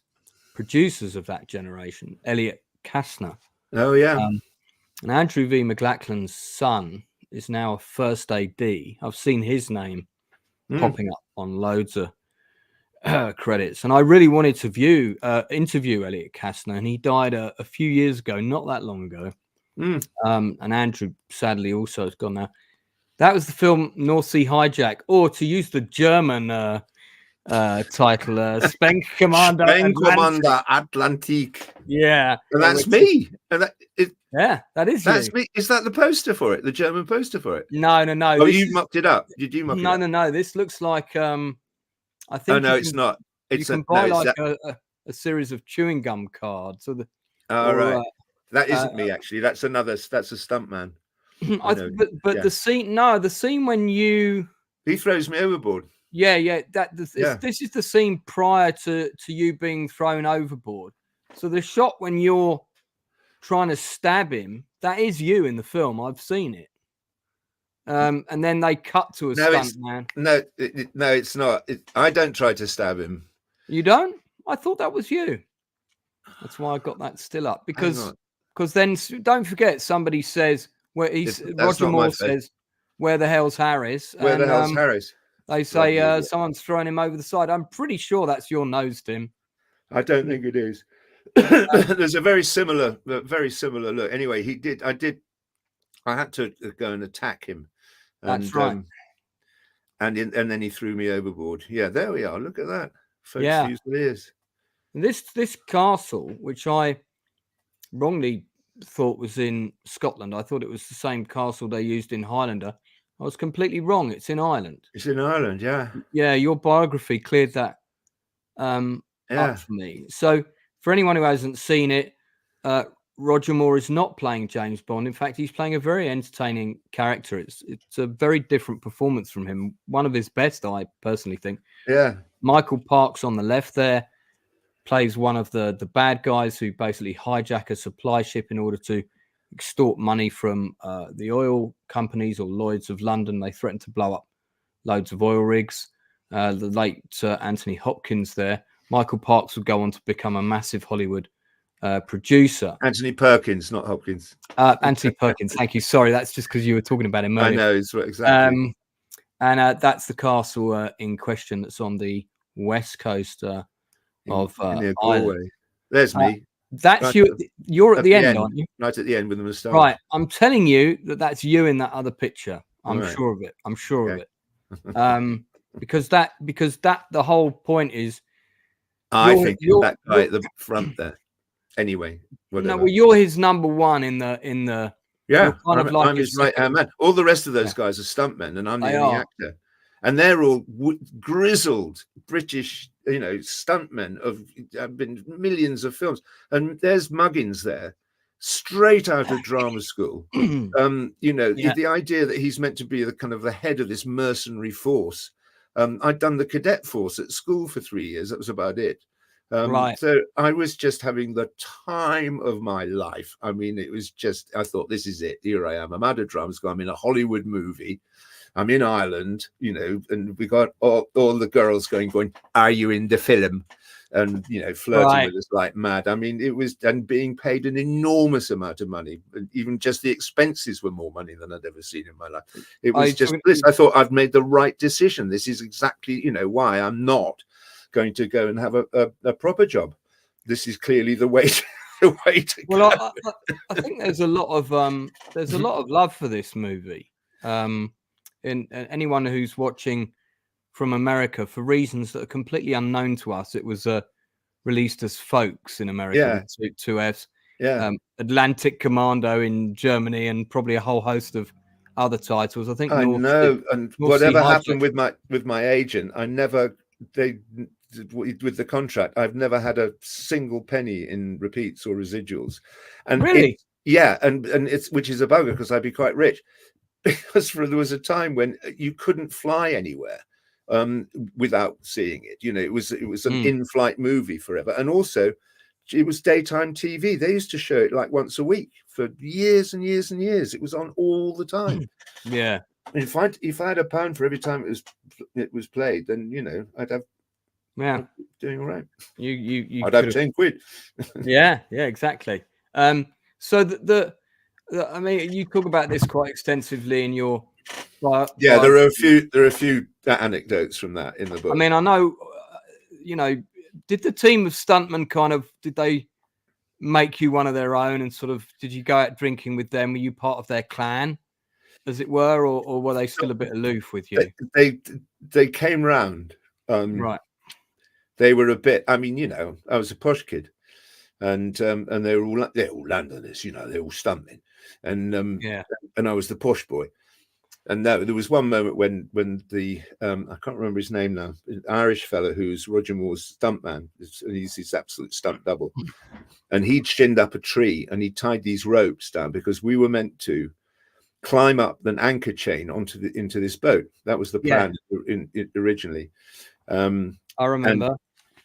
producers of that generation, Elliot Kastner. Oh yeah. And Andrew V. McLachlan's son is now a first AD. I've seen his name popping up on loads of credits, and I really wanted to interview Elliot Kastner, and he died a few years ago, not that long ago. And Andrew sadly also has gone now. That was the film North Sea Hijack, or to use the German title, Spenk Commander Atlantique. Yeah, and that's me. And that is that's you. me. Is that the poster for it? The German poster for it? No. Oh, you mucked it up. Did you muck it up? No. This looks like I think. Oh no, it's not. You can buy a series of chewing gum cards. Right. That isn't me actually. That's a stuntman. But the scene when he throws me overboard. Yeah. This is the scene prior to you being thrown overboard. So the shot when you're trying to stab him, that is you in the film. I've seen it. And then they cut to a stuntman. No, it's not. I don't try to stab him. You don't? I thought that was you. That's why I got that still up, because then don't forget somebody says Roger Moore says, "Where the hell's Harris?" Where the hell's Harris? They say someone's thrown him over the side. I'm pretty sure that's your nose, Tim. I don't think it is. There's a very similar look. Anyway, I had to go and attack him. That's right. And then he threw me overboard. Yeah, there we are. Look at that. Folks use ears. This castle, which I wrongly thought was in Scotland, I thought it was the same castle they used in Highlander. I was completely wrong. It's in Ireland. It's in Ireland, yeah. Yeah, your biography cleared that up for me. So for anyone who hasn't seen it, Roger Moore is not playing James Bond. In fact, he's playing a very entertaining character. It's a very different performance from him. One of his best, I personally think. Yeah. Michael Parks on the left there plays one of the bad guys who basically hijack a supply ship in order to extort money from the oil companies or Lloyd's of London. They threaten to blow up loads of oil rigs. The late Anthony Hopkins there. Michael Parks would go on to become a massive Hollywood producer. Anthony Perkins, not Hopkins. Anthony Perkins, thank you. Sorry, that's just because you were talking about him earlier. I know, exactly. And that's the castle in question that's on the west coast of Ireland. There's me. That's right, you. You're at the end, aren't you? Right at the end with the moustache. Right. I'm telling you that's you in that other picture. I'm sure of it. I'm sure of it. Because the whole point is. I think that guy at the front there. Anyway, whatever. No, well, you're his number one in the. Yeah, I'm his right hand man. All the rest of those guys are stuntmen, and I'm the only actor. And they're all grizzled British, stuntmen have been millions of films. And there's Muggins there, straight out of drama school. The idea that he's meant to be the kind of the head of this mercenary force. I'd done the cadet force at school for 3 years. That was about it. So I was just having the time of my life. I mean, it was just, I thought, this is it. Here I am. I'm out of drama school. I'm in a Hollywood movie. I'm in Ireland, and we got all the girls going, are you in the film? And, flirting with us like mad. I mean, it was, and being paid an enormous amount of money. Even just the expenses were more money than I'd ever seen in my life. It was just bliss. I thought I'd made the right decision. This is exactly, why I'm not going to go and have a proper job. This is clearly the way to go. Well, I think there's a lot of love for this movie. And anyone who's watching from America, for reasons that are completely unknown to us, it was released as Folks in America, with two Fs. Yeah, Atlantic Commando in Germany, and probably a whole host of other titles. I think. And whatever happened with my agent, with the contract, I've never had a single penny in repeats or residuals. And really, and it's, which is a bugger, because I'd be quite rich. Because there was a time when you couldn't fly anywhere without seeing it. It was an in-flight movie forever, and also it was daytime TV. They used to show it like once a week for years and years and years. It was on all the time. Yeah, if I had a pound for every time it was played, then I'd have doing all right. You I'd have 10 quid. yeah, exactly. So I mean, you talk about this quite extensively in your there are a few anecdotes from that in the book. I mean, I know, did the team of stuntmen did they make you one of their own, and sort of, did you go out drinking with them? Were you part of their clan, as it were, or were they still a bit aloof with you? They came round. Right. They were a bit. I mean, I was a posh kid, and they're all Londoners. They're all stuntmen, and and I was the posh boy. And there was one moment when the I can't remember his name now, an Irish fella who's Roger Moore's stuntman, he's his absolute stunt double, and he'd shinned up a tree and he tied these ropes down because we were meant to climb up an anchor chain into this boat. That was the plan originally. I remember.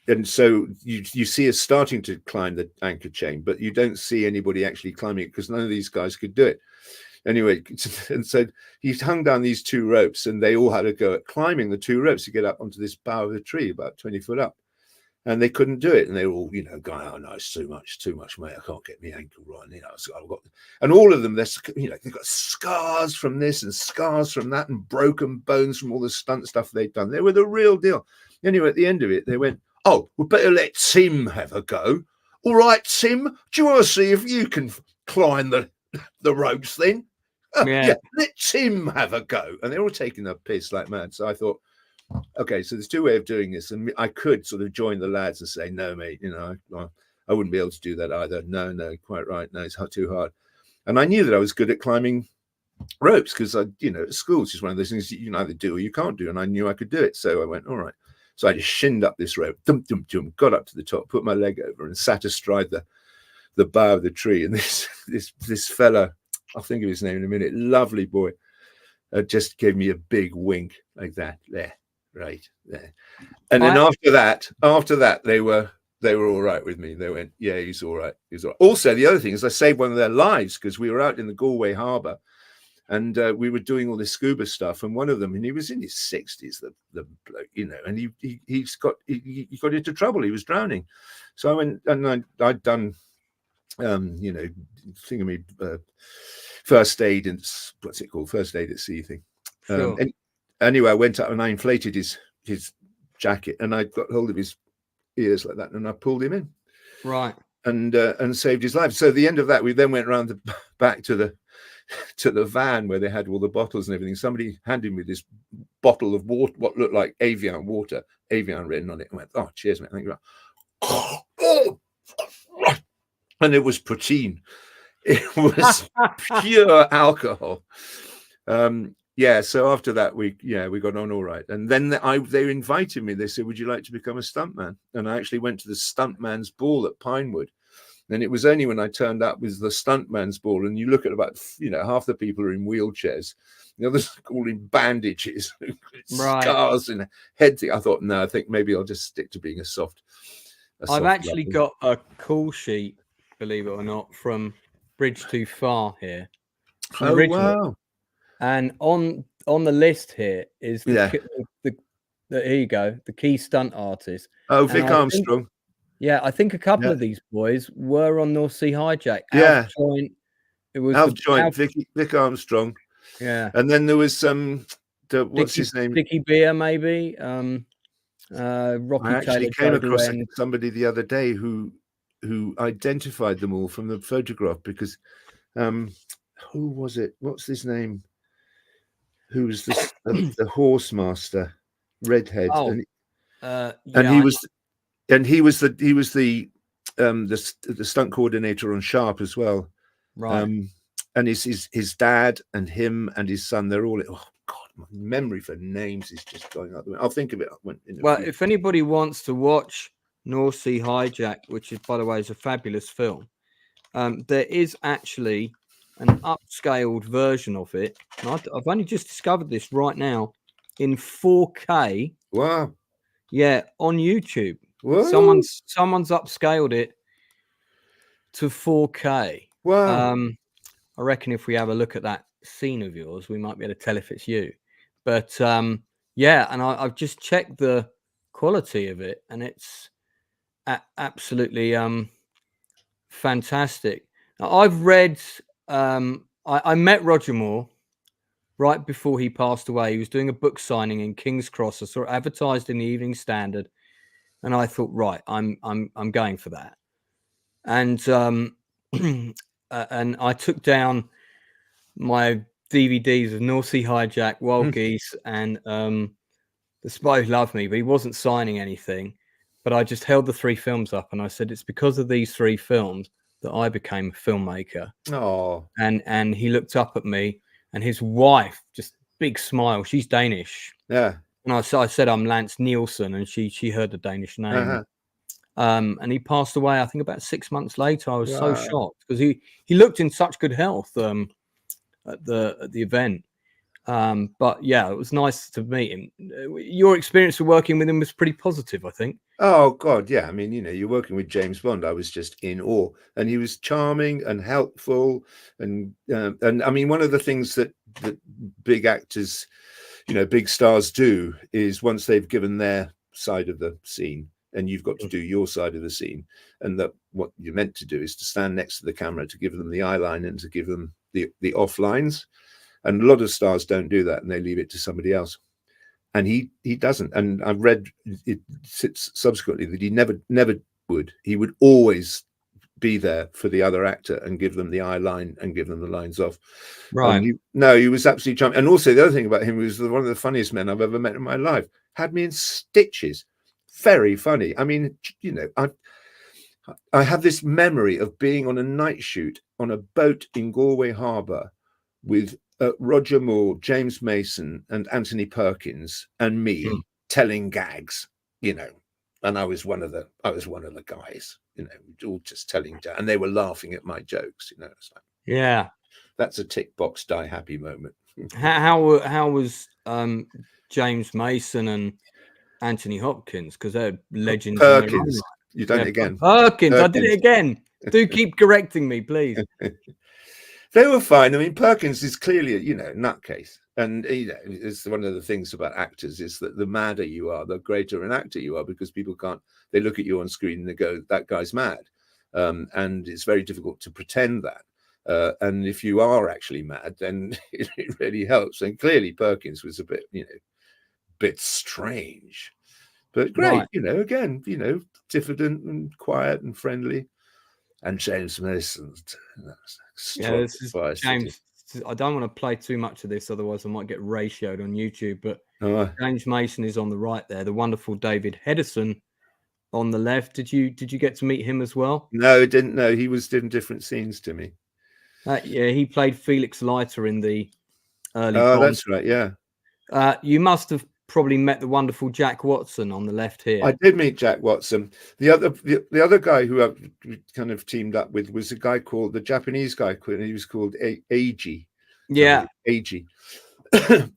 And so you see us starting to climb the anchor chain, but you don't see anybody actually climbing it because none of these guys could do it. Anyway, and so he hung down these 2 ropes, and they all had to go at climbing the 2 ropes to get up onto this bough of the tree, about 20 foot up. And they couldn't do it. And they were all, going, "Oh no, it's too much, mate. I can't get my ankle right." I've got, and all of them, they've got scars from this and scars from that, and broken bones from all the stunt stuff they'd done. They were the real deal. Anyway, at the end of it, they went, "Oh, we better let Tim have a go. All right, Tim, do you want to see if you can climb the ropes then?" Yeah, let Tim have a go. And they're all taking the piss like mad. So I thought, okay, so there's 2 ways of doing this. And I could sort of join the lads and say, "No, mate, I wouldn't be able to do that either. No, quite right. No, it's too hard." And I knew that I was good at climbing ropes because at school, it's just one of those things you can either do or you can't do. And I knew I could do it. So I went, all right. So I just shinned up this rope, got up to the top, put my leg over and sat astride the bough of the tree. And this fella, I'll think of his name in a minute, lovely boy, just gave me a big wink like that. There, right there. And then after that, they were all right with me. They went, "Yeah, he's all right. He's all right." Also, the other thing is I saved one of their lives because we were out in the Galway Harbour, and we were doing all this scuba stuff. And one of them, and he was in his 60s, the bloke, and he got into trouble. He was drowning. So I went, and I'd done, thingamy, first aid, and what's it called, first aid at sea thing. Sure. And anyway, I went up and I inflated his jacket, and I got hold of his ears like that, and I pulled him in, right, and saved his life. So at the end of that, we then went around back to the van where they had all the bottles and everything. Somebody handed me this bottle of water, what looked like Avian water, Avian written on it. I went, "Oh, cheers, mate. Thank you." And it was poutine. It was pure alcohol. So after that, we got on all right. And then they invited me. They said, "Would you like to become a stuntman?" And I actually went to the stuntman's ball at Pinewood. And it was only when I turned up with the stuntman's ball, and you look at about half the people are in wheelchairs, the others are all in bandages, scars and head thing. I thought, no, I think maybe I'll just stick to being a soft. I've actually got a call sheet, believe it or not, from Bridge Too Far here. Oh wow! And on the list here is here you go, the key stunt artist. Oh, Vic Armstrong. I think a couple of these boys were on North Sea Hijack. Yeah, it was Alf Joint, Vic Armstrong. Yeah, and then there was what's his name? Dickie Beer, maybe. Rocky I actually came across somebody the other day who identified them all from the photograph because who was it? What's his name? Who's the horse master, redhead? Oh, and he was the stunt coordinator on Sharp as well, right? And his dad and him and his son, they're all, oh God, my memory for names is just going up. I'll think of it. Well, if anybody wants to watch North Sea Hijack, which is, by the way, is a fabulous film, there is actually an upscaled version of it. And I've only just discovered this right now in 4K. Wow. Yeah, on YouTube. Whoa. Someone's upscaled it to 4K. Wow. I reckon if we have a look at that scene of yours, we might be able to tell if it's you. But yeah, and I've just checked the quality of it, and it's absolutely fantastic. Now, I've read. I met Roger Moore right before he passed away. He was doing a book signing in King's Cross. I saw it advertised in the Evening Standard, and I thought, right, I'm going for that. And and I took down my DVDs of North Sea Hijack, Wild Geese, and The Spy Who Loved Me, but he wasn't signing anything. But I just held the 3 films up, and I said, it's because of these 3 films that I became a filmmaker. Oh, and he looked up at me, and his wife, just big smile. She's Danish. yeah. And I said, I'm Lance Nielsen, and she heard the Danish name. And he passed away, I think, about 6 months later. I was so shocked because he looked in such good health at the event. But yeah, it was nice to meet him. Your experience of working with him was pretty positive, I think. Oh God, yeah. I mean, you're working with James Bond. I was just in awe, and he was charming and helpful. And I mean, one of the things that big actors, big stars do is once they've given their side of the scene, and you've got to do your side of the scene, and that what you're meant to do is to stand next to the camera to give them the eye line and to give them the off lines. And a lot of stars don't do that, and they leave it to somebody else. And he doesn't. And I've read it subsequently that he never would. He would always be there for the other actor and give them the eye line and give them the lines off. Right. He was absolutely charming. And also the other thing about him was one of the funniest men I've ever met in my life. Had me in stitches. Very funny. I mean, I have this memory of being on a night shoot on a boat in Galway Harbour with Roger Moore, James Mason, and Anthony Perkins, and me telling gags, and I was one of the guys, all just telling, and they were laughing at my jokes, It's like, yeah, that's a tick box die happy moment. How was James Mason and Anthony Hopkins, because they're legends. Perkins, you done it again. Perkins, I did it again. Do keep correcting me, please. They were fine. I mean, Perkins is clearly a nutcase, and it's one of the things about actors is that the madder you are, the greater an actor you are, because people can't. They look at you on screen and they go, "That guy's mad," and it's very difficult to pretend that. And if you are actually mad, then it really helps. And clearly, Perkins was a bit strange, but great. Right. Again, diffident and quiet and friendly. And James Mason. This is James. I don't want to play too much of this, otherwise I might get ratioed on YouTube. But James Mason is on the right there. The wonderful David Hedison on the left. Did you get to meet him as well? No, I didn't know. He was in different scenes to me. Yeah, he played Felix Leiter in the early. Oh, that's right. Yeah. You must have probably met the wonderful Jack Watson on the left here. I did meet Jack Watson. The other guy who I kind of teamed up with was a guy called the Japanese guy. He was called Eiji. Yeah, Eiji.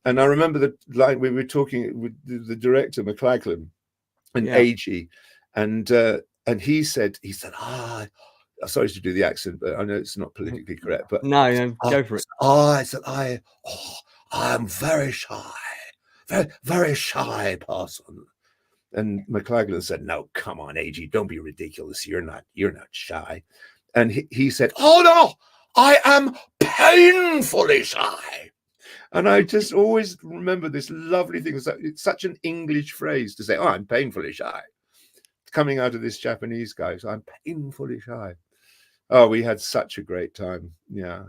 And I remember the line we were talking with the director McLachlan and Eiji, and he said, sorry to do the accent, but I know it's not politically correct. But no, go for it. I said, I am very shy. Very, very shy person. And McLachlan said, "No, come on, Eiji, don't be ridiculous. You're not shy." And he said, "Oh no, I am painfully shy." And I just always remember this lovely thing. It's such an English phrase to say, "Oh, I'm painfully shy," coming out of this Japanese guy. So I'm painfully shy. Oh, we had such a great time. Yeah.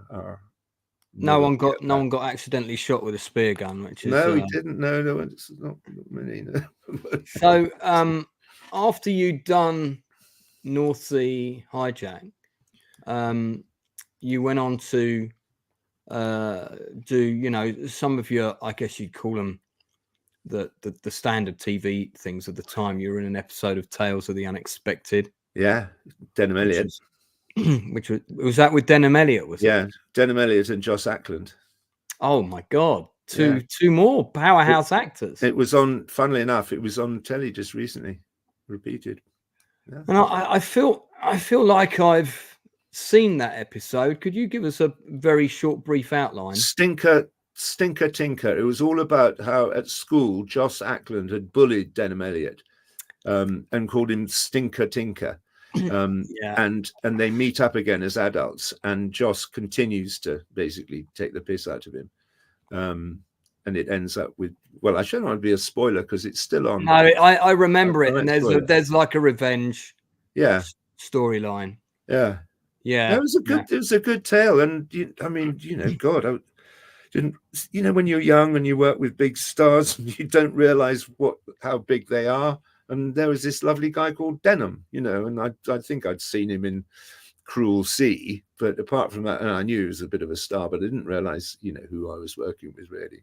No one got accidentally shot with a spear gun, which is he didn't. No, it's not many. No. So after you'd done North Sea Hijack, you went on to do some of your, I guess you'd call them the standard TV things of the time. You were in an episode of Tales of the Unexpected. Yeah, Denham Elliott. Which was that with Denham Elliott? Denham Elliott and Joss Ackland. Oh my God, two more powerhouse actors. It was on. Funnily enough, it was on telly just recently, repeated. Yeah. And I feel like I've seen that episode, could you give us a very short, brief outline? Stinker Tinker. It was all about how at school Joss Ackland had bullied Denham Elliott and called him Stinker Tinker. And they meet up again as adults, and Joss continues to basically take the piss out of him. And it ends up with, well, I shouldn't want to be a spoiler because it's still on. No, I remember it, and there's like a revenge storyline. Yeah. It was a good tale, and I mean, God, I didn't, when you're young and you work with big stars, you don't realize how big they are. And there was this lovely guy called Denham, and I think I'd seen him in Cruel Sea, but apart from that, and I knew he was a bit of a star, but I didn't realize, who I was working with really.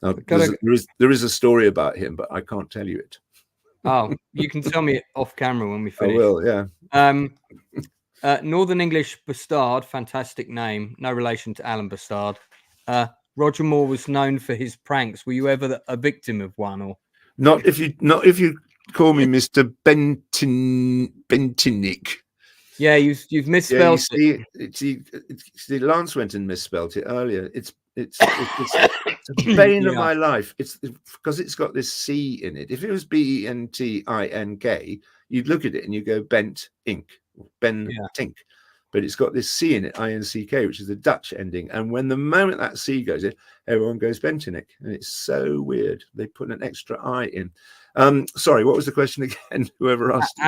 There is a story about him, but I can't tell you it. Oh, you can tell me it off camera when we finish. I will, yeah. Northern English Bastard, fantastic name. No relation to Alan Bastard. Roger Moore was known for his pranks. Were you ever a victim of one, or not? If you call me Mr. Bentinck. Yeah, you've misspelled it. Lance went and misspelled it earlier. It's a bane of my life. It's because it's got this C in it. If it was Bentink, you'd look at it and you go Bent Ink, Tink. But it's got this C in it, INCK, which is the Dutch ending. And when the moment that C goes in, everyone goes Bentinck. And it's so weird. They put an extra I in. Sorry, what was the question again? Whoever asked.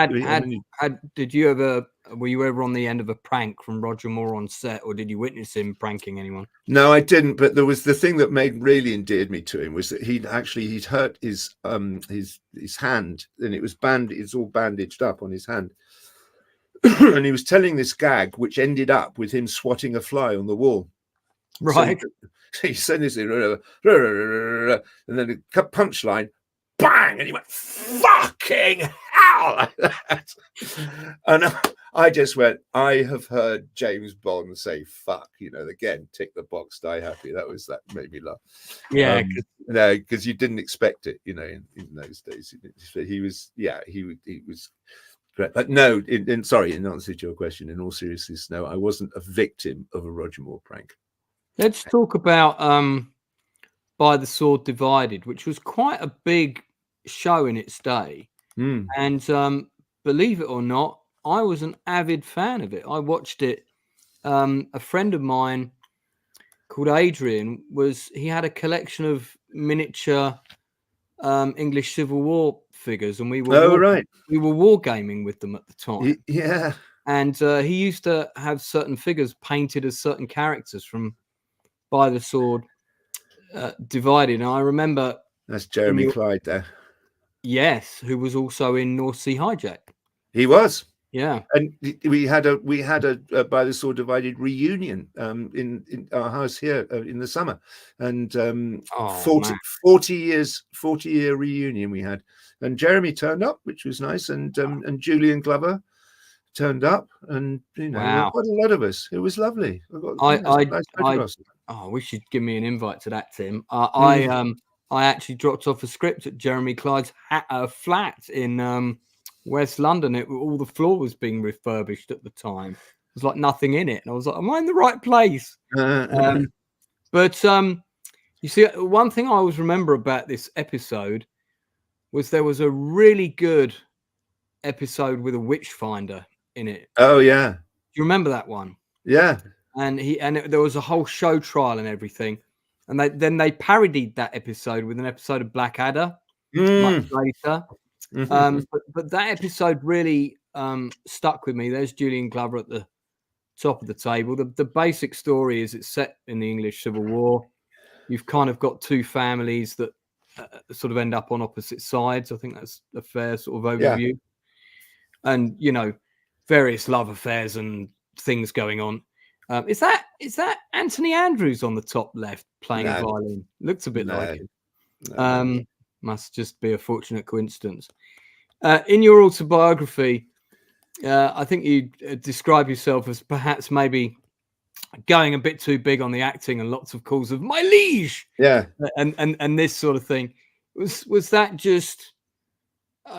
Were you ever on the end of a prank from Roger Moore on set, or did you witness him pranking anyone? No, I didn't. But there was the thing that really endeared me to him was that he'd hurt his hand, and it was it's all bandaged up on his hand. And he was telling this gag, which ended up with him swatting a fly on the wall. Right. So he said this, and then a punchline, bang, and he went, "Fucking hell!" like that. And I just went, I have heard James Bond say "fuck," again, tick the box, die happy. That made me laugh. Yeah, because you didn't expect it, in those days. He was great. But no, in answer to your question, in all seriousness, no, I wasn't a victim of a Roger Moore prank. Let's talk about By the Sword Divided, which was quite a big show in its day. And believe it or not, I was an avid fan of it. I watched it. A friend of mine called Adrian he had a collection of miniature English Civil War figures, and we were we were wargaming with them at the time. Yeah. And he used to have certain figures painted as certain characters from By the Sword Divided. And I remember that's Jeremy Clyde there. Yes, who was also in North Sea Hijack. He was. Yeah. And we had a By the Sword Divided reunion in our house here in the summer, and 40-year reunion we had, and Jeremy turned up, which was nice, and Julian Glover turned up, and wow. quite a lot of us. It was lovely. I wish you'd give me an invite to that, Tim. I actually dropped off a script at Jeremy Clyde's flat in West London. All the floor was being refurbished at the time. There was like nothing in it, and I was like, "Am I in the right place?" But you see, one thing I always remember about this episode was there was a really good episode with a witch finder in it. Oh yeah, do you remember that one? Yeah. And there was a whole show trial and everything, and they parodied that episode with an episode of Blackadder much later. But that episode really stuck with me. There's Julian Glover at the top of the table. The basic story is it's set in the English Civil War. You've kind of got two families that sort of end up on opposite sides. I think that's a fair sort of overview. Yeah. And various love affairs and things going on. Is that Anthony Andrews on the top left playing a violin? Looks a bit like it. Must just be a fortunate coincidence. In your autobiography, I think you describe yourself as perhaps maybe going a bit too big on the acting and lots of calls of "my liege," and this sort of thing. Was that just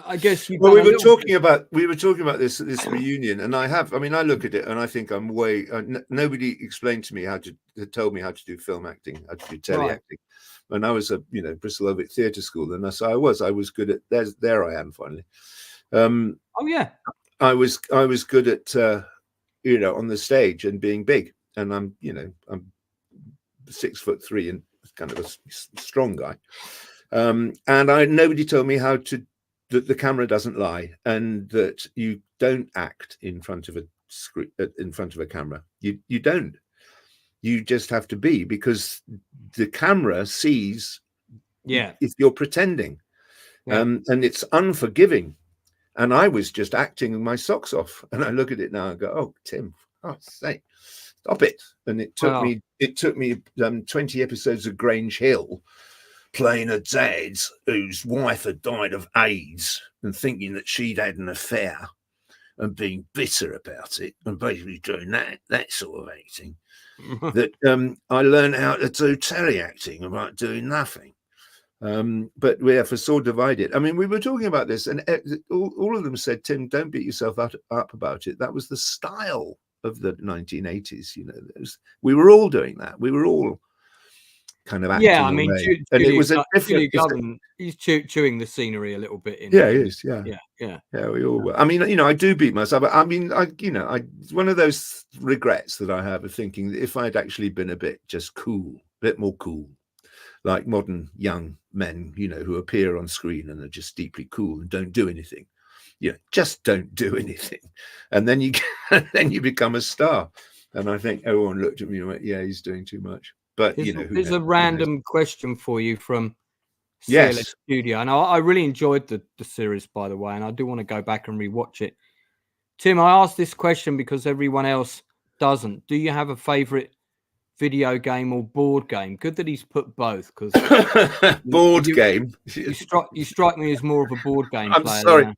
I guess you've Well, done we a were little talking about this at this reunion, and I look at it and I think I'm way. Nobody explained to me told me how to do film acting, how to do tele acting. And I was Bristol Ovitt Theatre School, and I was good at. There I am finally. Oh yeah, I was good at on the stage and being big, and I'm 6'3" and kind of a strong guy. And nobody told me that the camera doesn't lie, and that you don't act in front of a screen, in front of a camera. You don't. You just have to be, because the camera sees if you're pretending, and it's unforgiving. And I was just acting my socks off, and I look at it now and go, "Oh, Tim, say, stop it!" And it took me 20 episodes of Grange Hill, playing a dad whose wife had died of AIDS, and thinking that she'd had an affair, and being bitter about it, and basically doing that sort of acting. That I learned how to do tele-acting about doing nothing. But we are for sore divided. I mean, we were talking about this, and all of them said, "Tim, don't beat yourself up about it. That was the style of the 1980s. We were all doing that. We were all kind of acting. Yeah, I mean, and it was a different. He's chewing the scenery a little bit. He is. Yeah, we all were. I mean, I do beat myself. I mean, one of those regrets that I have of thinking that if I'd actually been a bit more cool. Like modern young men, who appear on screen and are just deeply cool and don't do anything. Just don't do anything, and then you become a star. And I think everyone looked at me and went, "Yeah, he's doing too much." But there's a random question for you from CLS Studio, and I really enjoyed the series, by the way, and I do want to go back and rewatch it. Tim, I asked this question because everyone else doesn't. Do you have a favorite video game or board game? Good that he's put both, because game. You strike me as more of a board game player. Sorry.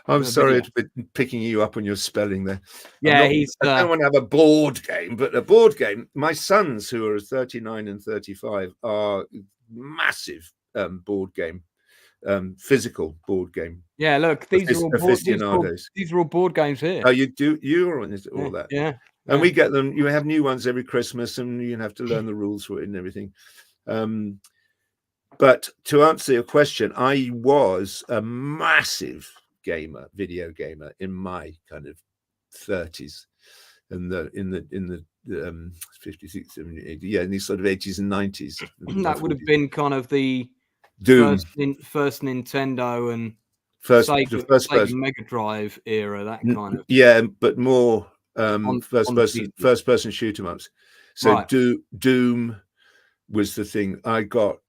I'm sorry to be picking you up on your spelling there. Yeah, I don't want to have a board game, but a board game. My sons, who are 39 and 35, are massive board game, physical board game. Yeah, look, these are all board games here. Oh, you're on all that. Yeah. And we get them. You have new ones every Christmas, and you have to learn the rules for it and everything. But to answer your question, I was a massive video gamer in my kind of 30s, and in the 50s, 70s, 80s, in these sort of 80s and 90s. That would have been kind of the Doom, first Nintendo and first Sega Mega Drive era. That kind of but more. First person shoot 'em ups. So Doom was the thing. I got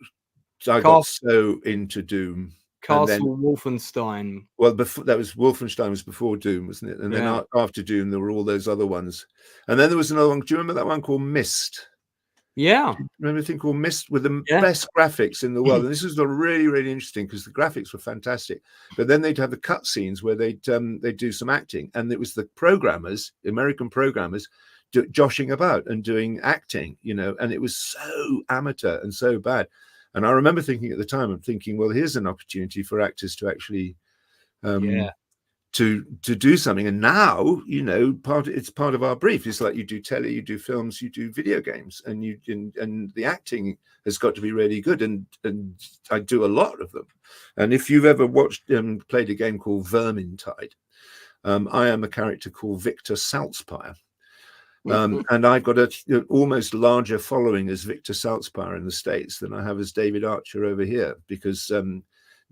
so into Doom. Castle Wolfenstein. Well, that was Wolfenstein was before Doom, wasn't it? And then after Doom, there were all those other ones. And then there was another one. Do you remember that one called Myst? Yeah. Remember a thing called Myst with the best graphics in the world? And this was really, really interesting because the graphics were fantastic. But then they'd have the cutscenes where they'd do some acting, and it was the programmers, American programmers, joshing about and doing acting, and it was so amateur and so bad. And I remember thinking at the time, well, here's an opportunity for actors to actually to do something. And now, it's part of our brief. It's like you do telly, you do films, you do video games, and and the acting has got to be really good. And I do a lot of them. And if you've ever watched played a game called Vermintide, I am a character called Victor Saltzpyre. And I've got an almost larger following as Victor Saltzpyre in the States than I have as David Archer over here, because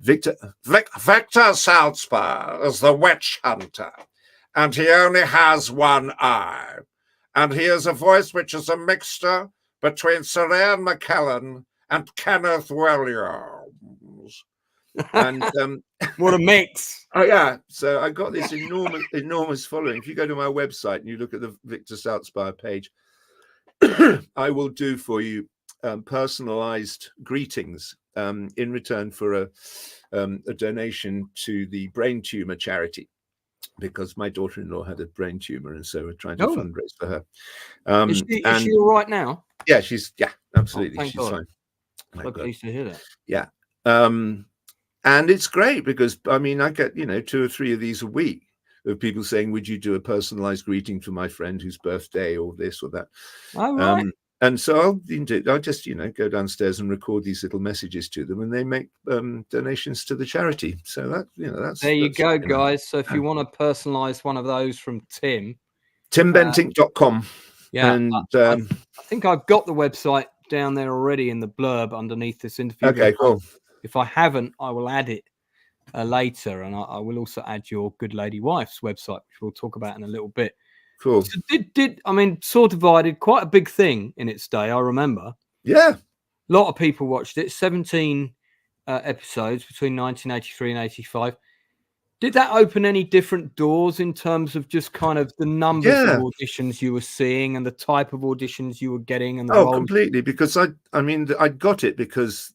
Victor Saltzpyre is the witch hunter, and he only has one eye, and he has a voice which is a mixture between Sir Ian McKellen and Kenneth Williams. And what a mix! Oh yeah, so I got this enormous following. If you go to my website and you look at the Victor Saltzpyre page, I will do for you personalized greetings in return for a donation to the brain tumor charity, because my daughter-in-law had a brain tumor, and so we're trying to fundraise for her. Is she all right now? Yeah, absolutely. She's fine. I'm pleased to hear that. Yeah. And it's great because, I mean, I get, 2 or 3 of these a week of people saying, would you do a personalized greeting for my friend whose birthday or this or that? Oh, right. And so I'll just, go downstairs and record these little messages to them, and they make donations to the charity. So that's there you go, guys. So if you want to personalize one of those from Tim, TimBentinck.com. Yeah, and I think I've got the website down there already in the blurb underneath this interview. Okay, cool. If I haven't, I will add it later, and I will also add your good lady wife's website, which we'll talk about in a little bit. Cool. So I mean, Sword Divided, quite a big thing in its day, I remember. Yeah. A lot of people watched it. 17 episodes between 1983 and 85. Did that open any different doors in terms of just kind of the numbers of auditions you were seeing and the type of auditions you were getting? And the roles? Completely. Because I got it because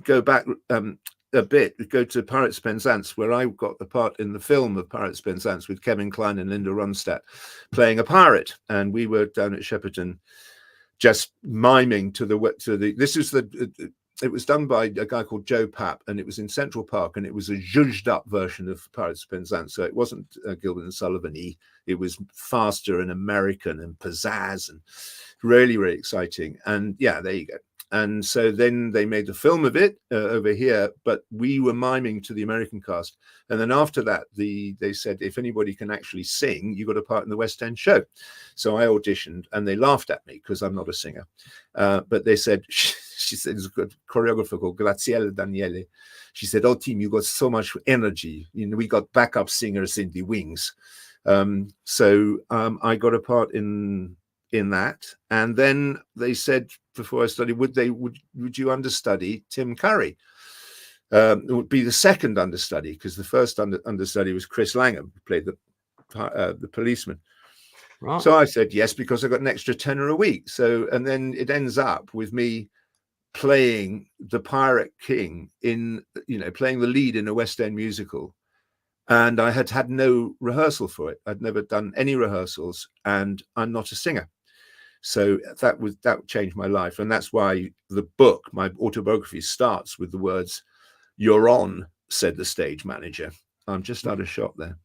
go back a bit, go to Pirates Penzance, where I got the part in the film of Pirates Penzance with Kevin Kline and Linda Ronstadt playing a pirate, and we were down at Shepperton just miming to the. This is it was done by a guy called Joe Papp, and it was in Central Park, and it was a zhuzhed up version of Pirates Penzance. So it wasn't Gilbert and Sullivan-y. It was faster and American and pizzazz and really, really exciting. And yeah, there you go. And so then they made the film of it over here, but we were miming to the American cast. And then after that, they said, if anybody can actually sing, you got a part in the West End show. So I auditioned, and they laughed at me because I'm not a singer. But they said, she said, there's a choreographer called Graziella Daniele. She said, oh, Tim, you got so much energy. We got backup singers in the wings. So I got a part in that, and then they said before I studied, would you understudy Tim Curry? It would be the second understudy, because the first understudy was Chris Langham, who played the policeman. Right. So I said yes, because I got an extra tenner a week. So, and then it ends up with me playing the Pirate King playing the lead in a West End musical. And I had no rehearsal for it. I'd never done any rehearsals, and I'm not a singer. So that changed my life. And that's why the book, my autobiography, starts with the words, "You're on," said the stage manager. I'm just out of shot there.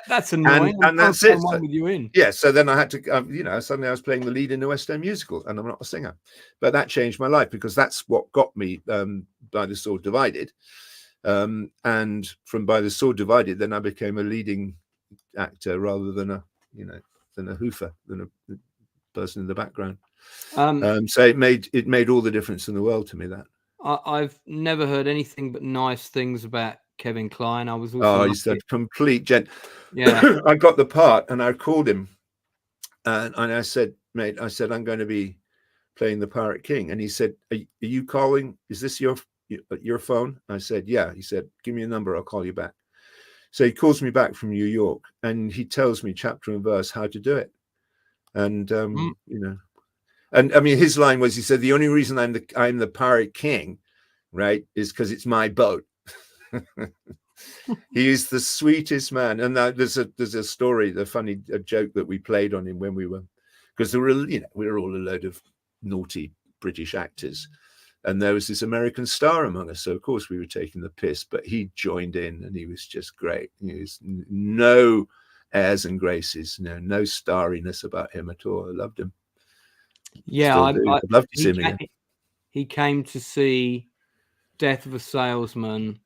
That's annoying. And that's it. With you in. Yeah. So then I had to, suddenly I was playing the lead in a West End musical, and I'm not a singer. But that changed my life, because that's what got me By the Sword Divided. And from By the Sword Divided, then I became a leading actor rather than a hoofer, than a person in the background. So it made all the difference in the world to me. That I've never heard anything but nice things about Kevin Kline. I was also he's a complete gent. Yeah. I got the part, and I called him, and I said, mate, I'm going to be playing the Pirate King. And he said, are you calling? Is this your phone? I said, yeah. He said, give me a number, I'll call you back. So he calls me back from New York, and he tells me chapter and verse how to do it. And and I mean, his line was, he said, the only reason I'm the Pirate King, right, is because it's my boat. He is the sweetest man. And there's a story, a joke that we played on him when we were, because we were all a load of naughty British actors. And there was this American star among us. So, of course, we were taking the piss, but he joined in, and he was just great. He was no airs and graces, no starriness about him at all. I loved him. Yeah, I'd love to see him again. He came to see Death of a Salesman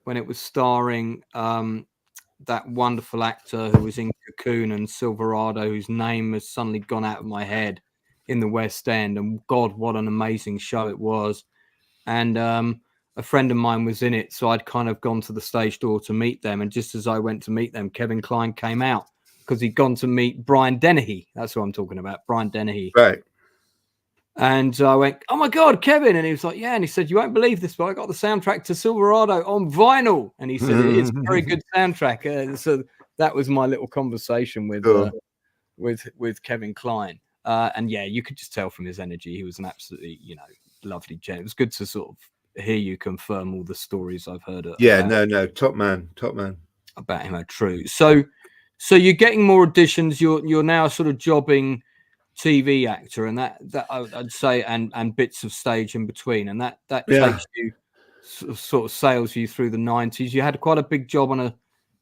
when it was starring that wonderful actor who was in Cocoon and Silverado, whose name has suddenly gone out of my head, in the West End. And God, what an amazing show it was. And a friend of mine was in it, so I'd kind of gone to the stage door to meet them. And just as I went to meet them, Kevin Kline came out, because he'd gone to meet Brian Dennehy. That's what I'm talking about, Brian Dennehy. Right. And I went, oh my God, Kevin. And he was like, yeah. And he said, you won't believe this, but I got the soundtrack to Silverado on vinyl. And he said, it is a very good soundtrack. So that was my little conversation with Kevin Kline. And yeah, you could just tell from his energy, he was an absolutely, lovely gent. It was good to sort of hear you confirm all the stories I've heard. Top man about him are true. So you're getting more auditions. You're now sort of jobbing TV actor, and that I'd say, and bits of stage in between, and that Yeah. takes you sort of sails you through the 90s. You had quite a big job on a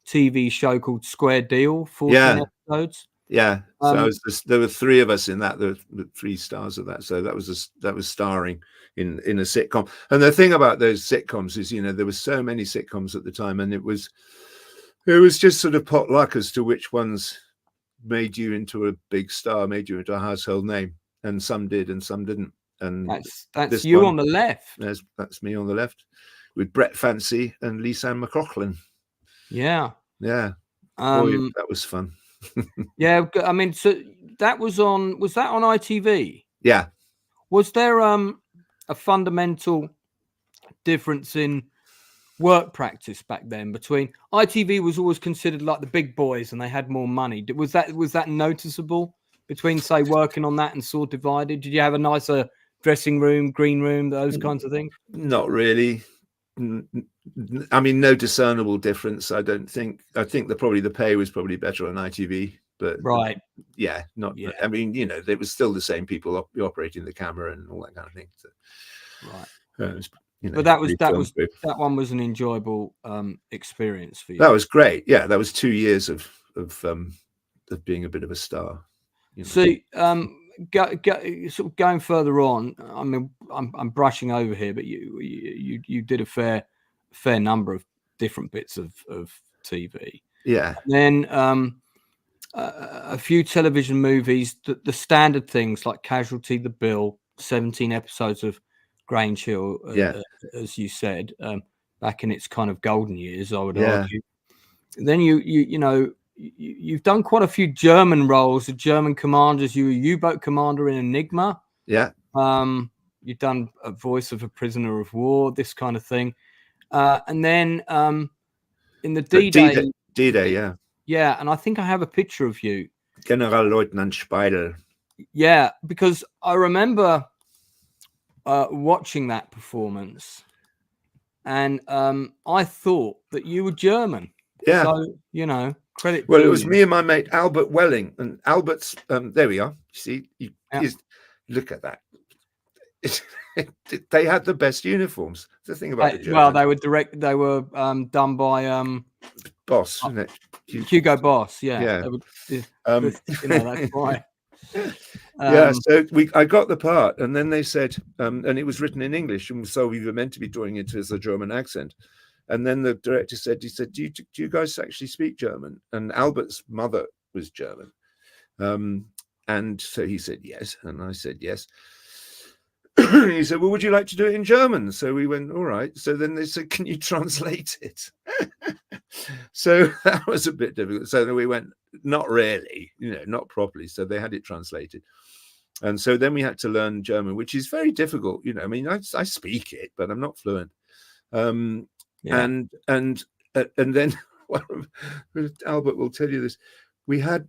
TV show called Square Deal, 14 episodes. Yeah, so there were 3 of us in that. There were 3 stars of that. So that was starring in a sitcom. And the thing about those sitcoms is, there were so many sitcoms at the time, and it was just sort of potluck as to which ones made you into a big star, made you into a household name, and some did, and some didn't. And that's you on the left. That's me on the left, with Brett Fancy and Lisanne McLaughlin. Yeah. Boy, that was fun. Yeah, I mean, so was that on ITV? Yeah. Was there a fundamental difference in work practice back then between ITV was always considered like the big boys and they had more money? Was that noticeable between, say, working on that and Sword Divided? Did you have a nicer dressing room, green room, those kinds of things? Not really. I mean, no discernible difference. I don't think. I think the pay was probably better on ITV, but right. Yeah, not. Yeah. I mean, there was still the same people operating the camera and all that kind of thing. So, right. But that one was an enjoyable experience for you. That was great. Yeah, that was 2 years of being a bit of a star. So, sort of going further on, I mean, I'm brushing over here, but you did a fair number of different bits of TV. Yeah. And then a few television movies, the standard things like Casualty, The Bill, 17 episodes of Grange Hill, as you said, back in its kind of golden years, I would argue. Then you've done quite a few German roles, the German commanders. You were U-boat commander in Enigma. Yeah. You've done a voice of a prisoner of war, this kind of thing. And then in the D-Day. D-Day, yeah. Yeah, and I think I have a picture of you. Generalleutnant Speidel. Yeah, because I remember watching that performance, and I thought that you were German. Yeah. So, credit. Well, it was me and my mate Albert Welling, and Albert's. There we are. See, look at that. They had the best uniforms. The thing about the Germans. Well, they were done by Boss, isn't it? Hugo Boss. Yeah. Yeah. That's why. So I got the part, and then they said, and it was written in English, and so we were meant to be doing it as a German accent. And then the director said, do you guys actually speak German? And Albert's mother was German. And so he said yes, and I said yes. He said, well, would you like to do it in German? So we went, all right. So then they said, can you translate it? So that was a bit difficult. So then we went, not really, not properly. So they had it translated. And so then we had to learn German, which is very difficult. I mean, I speak it, but I'm not fluent. And then Albert will tell you this. We had,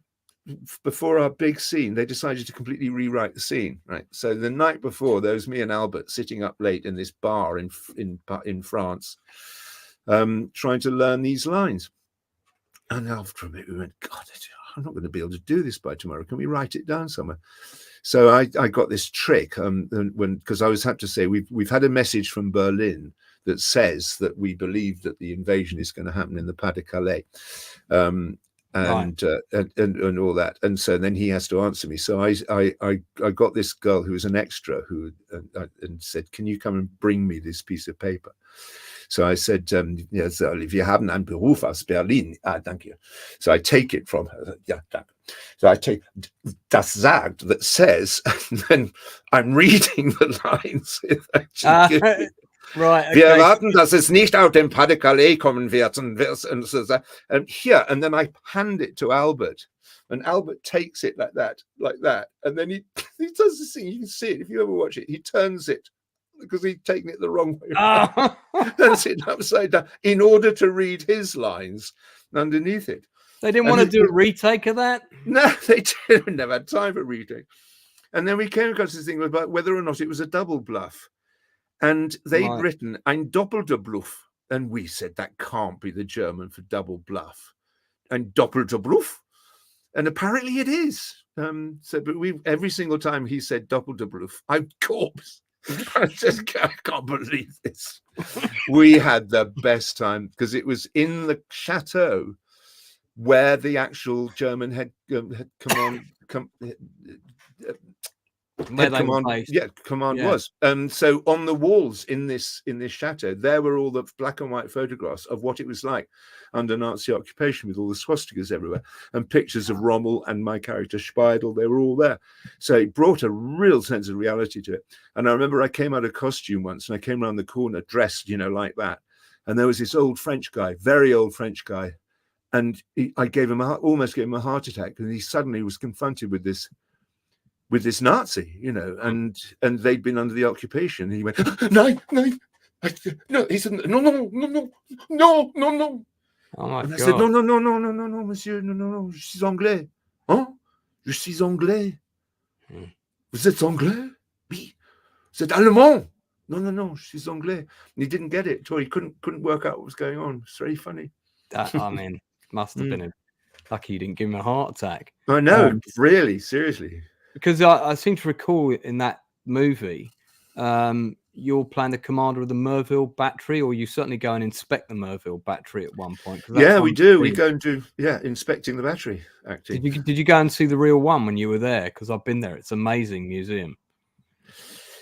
before our big scene, they decided to completely rewrite the scene. Right. So the night before, there was me and Albert sitting up late in this bar in France, trying to learn these lines. And after a bit, we went, God, I'm not going to be able to do this by tomorrow. Can we write it down somewhere? So I got this trick because I always had to say we've had a message from Berlin that says that we believe that the invasion is going to happen in the Pas de Calais, and all that. And so then he has to answer me. So I got this girl who was an extra and said, can you come and bring me this piece of paper? So I said, yes, wir haben einen Beruf aus Berlin. Thank you. So I take it from her. Yeah, danke. So I take das sagt, that says, and then I'm reading the lines. Right. Okay. Wir erwarten, dass es nicht auf dem Pas de Calais kommen wird. And here, and then I hand it to Albert, and Albert takes it like that, and then he does this thing. You can see it if you ever watch it. He turns it because he'd taken it the wrong way around. Turns it upside down in order to read his lines underneath it. They didn't want to do a retake of that? No, they didn't. Never had time for a retake. And then we came across this thing about whether or not it was a double bluff. And they'd written ein doppelter Bluff. And we said that can't be the German for double bluff. Ein doppelter Bluff. And apparently it is. So, but every single time he said Doppeldeberuf, I corpse. I just can't believe this. We had the best time because it was in the chateau where the actual German head command was. So on the walls in this chateau, there were all the black and white photographs of what it was like under Nazi occupation, with all the swastikas everywhere, and pictures of Rommel and my character Speidel. They were all there. So it brought a real sense of reality to it. And I remember I came out of costume once, and I came around the corner dressed, like that. And there was this old French guy, very old French guy, and I almost gave him a heart attack, and he suddenly was confronted with this Nazi, and they'd been under the occupation. And he went, no. He said, no. Oh my and I God. said, no, monsieur, no, je suis anglais. Hein? Je suis anglais. Vous êtes anglais? Oui. C'est allemand. No, je suis anglais. And he didn't get it at all. He couldn't work out what was going on. It's very funny. I mean, must have been lucky you didn't give him a heart attack. I know, really, seriously. Because I seem to recall in that movie, you're playing the commander of the Merville battery, or you certainly go and inspect the Merville battery at one point. Yeah, we do. We go and do inspecting the battery. Actually, did you go and see the real one when you were there? Because I've been there. It's an amazing museum.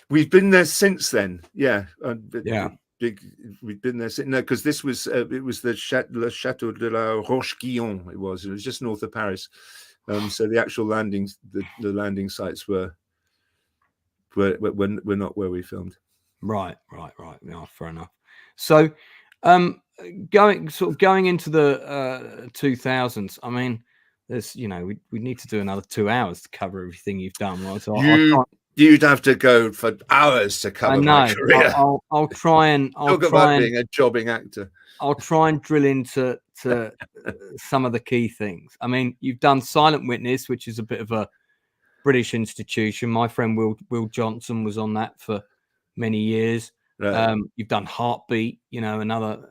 We've been there since then. Yeah, we've been there since. No, because this was it was the Chateau de la Roche-Guyon. It was just north of Paris. So the actual landings, the landing sites were not where we filmed. Right. Yeah, fair enough. So, going into the 2000s. I mean, there's we need to do another 2 hours to cover everything you've done. Right? So you'd have to go for hours to cover my career. I'll try and being a jobbing actor. I'll try and drill into some of the key things. I mean, you've done Silent Witness, which is a bit of a British institution. My friend Will Johnson was on that for many years. Right. You've done Heartbeat, another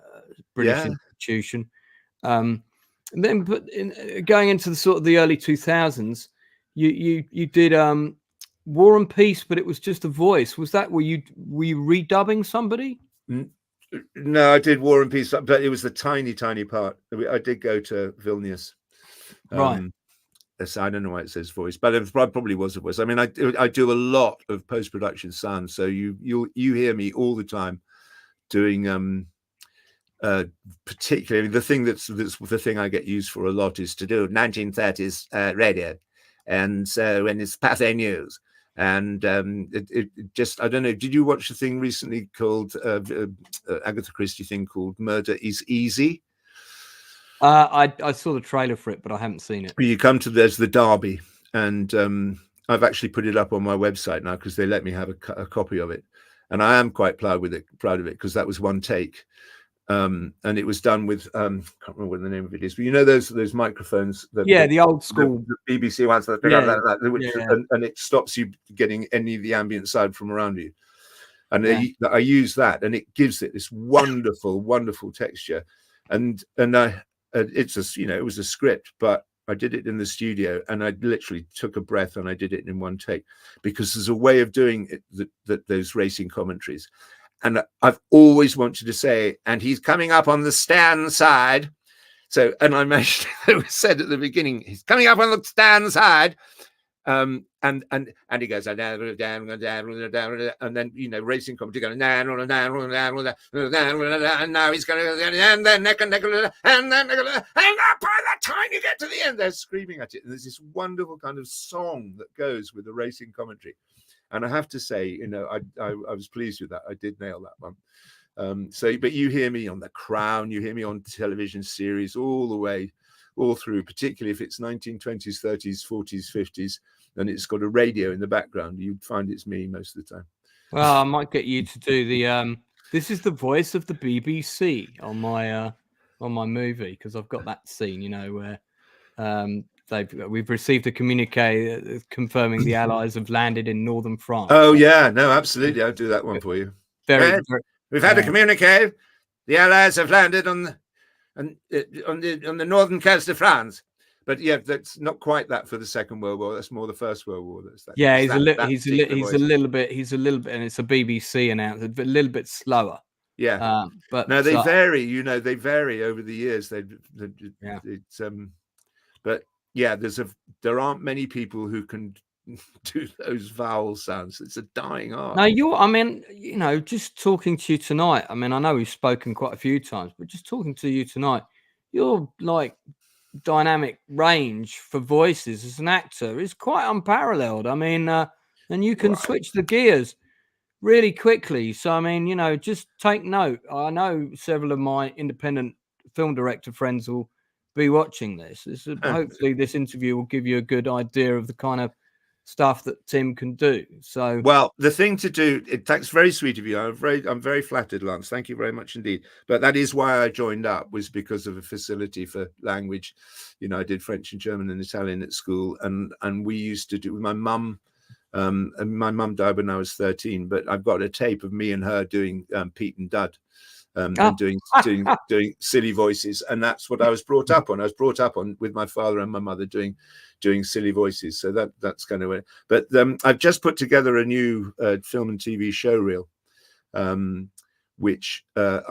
British institution. And then, going into the sort of the early 2000s, you did War and Peace, but it was just a voice. Was that were you redubbing somebody? No, I did War and Peace, but it was the tiny part. I did go to Vilnius. Right. I don't know why it says voice, but it probably was a voice. I mean, I do a lot of post-production sound, so you hear me all the time doing particularly the thing that's the thing I get used for a lot is to do 1930s radio, and so when it's Pathé News. And it just, I don't know, did you watch the thing recently called Agatha Christie thing called Murder is Easy? I saw the trailer for it, but I haven't seen it. You come to there's the Derby, and I've actually put it up on my website now because they let me have a copy of it, and I am quite proud of it because that was one take. And it was done with I can't remember what the name of it is, but those microphones the old school the BBC ones and it stops you getting any of the ambient sound from around you, and I use that, and it gives it this wonderful texture, and it's it was a script, but I did it in the studio, and I literally took a breath and I did it in one take, because there's a way of doing it that those racing commentaries. And I've always wanted to say, and he's coming up on the stand side. So, and I mentioned, it was said at the beginning, he's coming up on the stand side. And he goes, and then, racing commentary going, and now he's going to, and then neck, and then, and by the time you get to the end, they're screaming at it. And there's this wonderful kind of song that goes with the racing commentary. And I have to say, I was pleased with that. I did nail that one. But you hear me on The Crown, you hear me on television series all the way, all through, particularly if it's 1920s, 30s, 40s, 50s, and it's got a radio in the background. You'd find it's me most of the time. Well, I might get you to do the. This is the voice of the BBC on my movie, because I've got that scene, where. We've received a communique confirming the Allies have landed in northern France. Oh yeah, no, absolutely, I'll do that one for you. We've had a communique. The Allies have landed on the northern coast of France. But yeah, that's not quite that for the Second World War. That's more the First World War. That's that. Yeah, It's he's a little bit, and it's a BBC announcer, but a little bit slower. Yeah. But no, they vary. You know, they vary over the years. Yeah. It's but yeah, there aren't many people who can do those vowel sounds. It's a dying art. No, I mean, you know, just talking to you tonight. I mean, I know we've spoken quite a few times, but just talking to you tonight, your like dynamic range for voices as an actor is quite unparalleled. I mean, and you can switch the gears really quickly. So, I mean, you know, just take note. I know several of my independent film director friends will be watching this. Hopefully this interview will give you a good idea of the kind of stuff that Tim can do. So, well, the thing to do, that's very sweet of you. I'm very flattered, Lance. Thank you very much indeed. But that is why I joined up, was because of a facility for language. You know, I did French and German and Italian at school, and we used to do with my mum. And my mum died when I was 13, but I've got a tape of me and her doing Pete and Dud, and doing silly voices, and that's what I was brought up on. I was brought up on with my father and my mother doing silly voices. So that's kind of it. But I've just put together a new film and TV show reel, which that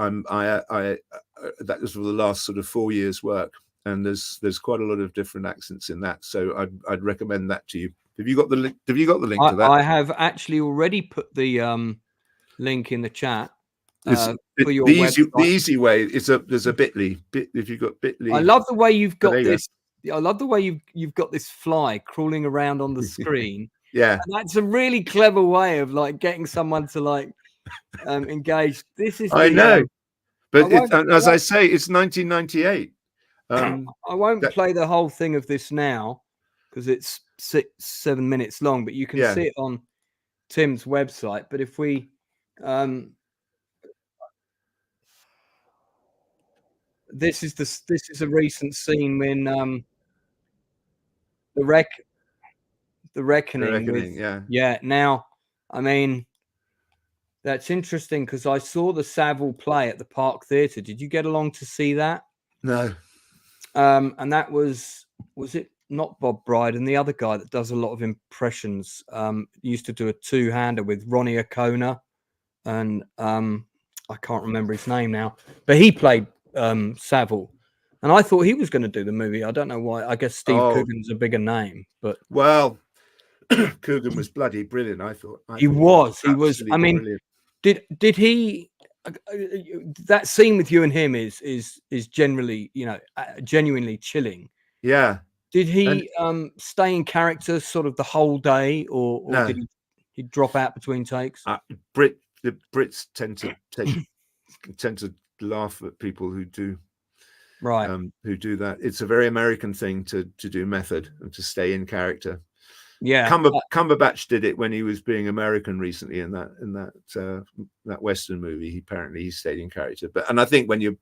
was for the last sort of 4 years' work, and there's quite a lot of different accents in that. So I'd recommend that to you. Have you got the link? Have you got the link to that? I have actually already put the link in the chat. For your the easy way is there's a Bitly. If you've got Bitly, I love the way you've got this. I love the way you've got this fly crawling around on the screen. Yeah, and that's a really clever way of like getting someone to like engage. This is I know, but as I say, it's 1998. I won't play the whole thing of this now because it's 6-7 minutes long, but you can see it on Tim's website. But if we this is a recent scene when the reckoning with, yeah. Now, I mean, that's interesting because I saw the Savile play at the Park Theatre. Did you get along to see that? No. And that was it not Bob Bride and the other guy that does a lot of impressions? Used to do a two-hander with Ronnie O'Connor, and I can't remember his name now, but he played Savile. And I thought he was going to do the movie. I don't know why. I guess Steve Coogan's a bigger name, but well, Coogan was bloody brilliant. I thought he was. I mean, brilliant. Did he? That scene with you and him is generally, you know, genuinely chilling. Yeah. Did he stay in character sort of the whole day, or no. did he drop out between takes? The Brits tend to laugh at people who do. Right. Who do that. It's a very American thing to do method and to stay in character. Yeah. Cumberbatch did it when he was being American recently in that Western movie. Apparently he stayed in character. And I think when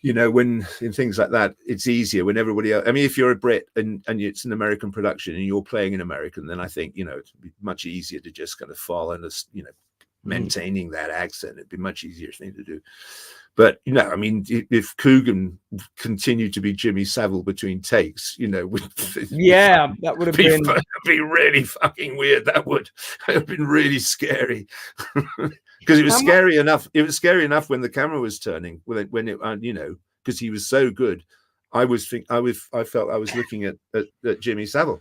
when in things like that, it's easier when everybody else. I mean, if you're a Brit and it's an American production and you're playing an American, then I think, it'd be much easier to just kind of follow and maintaining that accent. It'd be a much easier thing to do. But I mean, if Coogan continued to be Jimmy Savile between takes, that would have been be really fucking weird. That would have been really scary because it was scary enough. It was scary enough when the camera was turning, when it because he was so good. I felt I was looking at Jimmy Savile,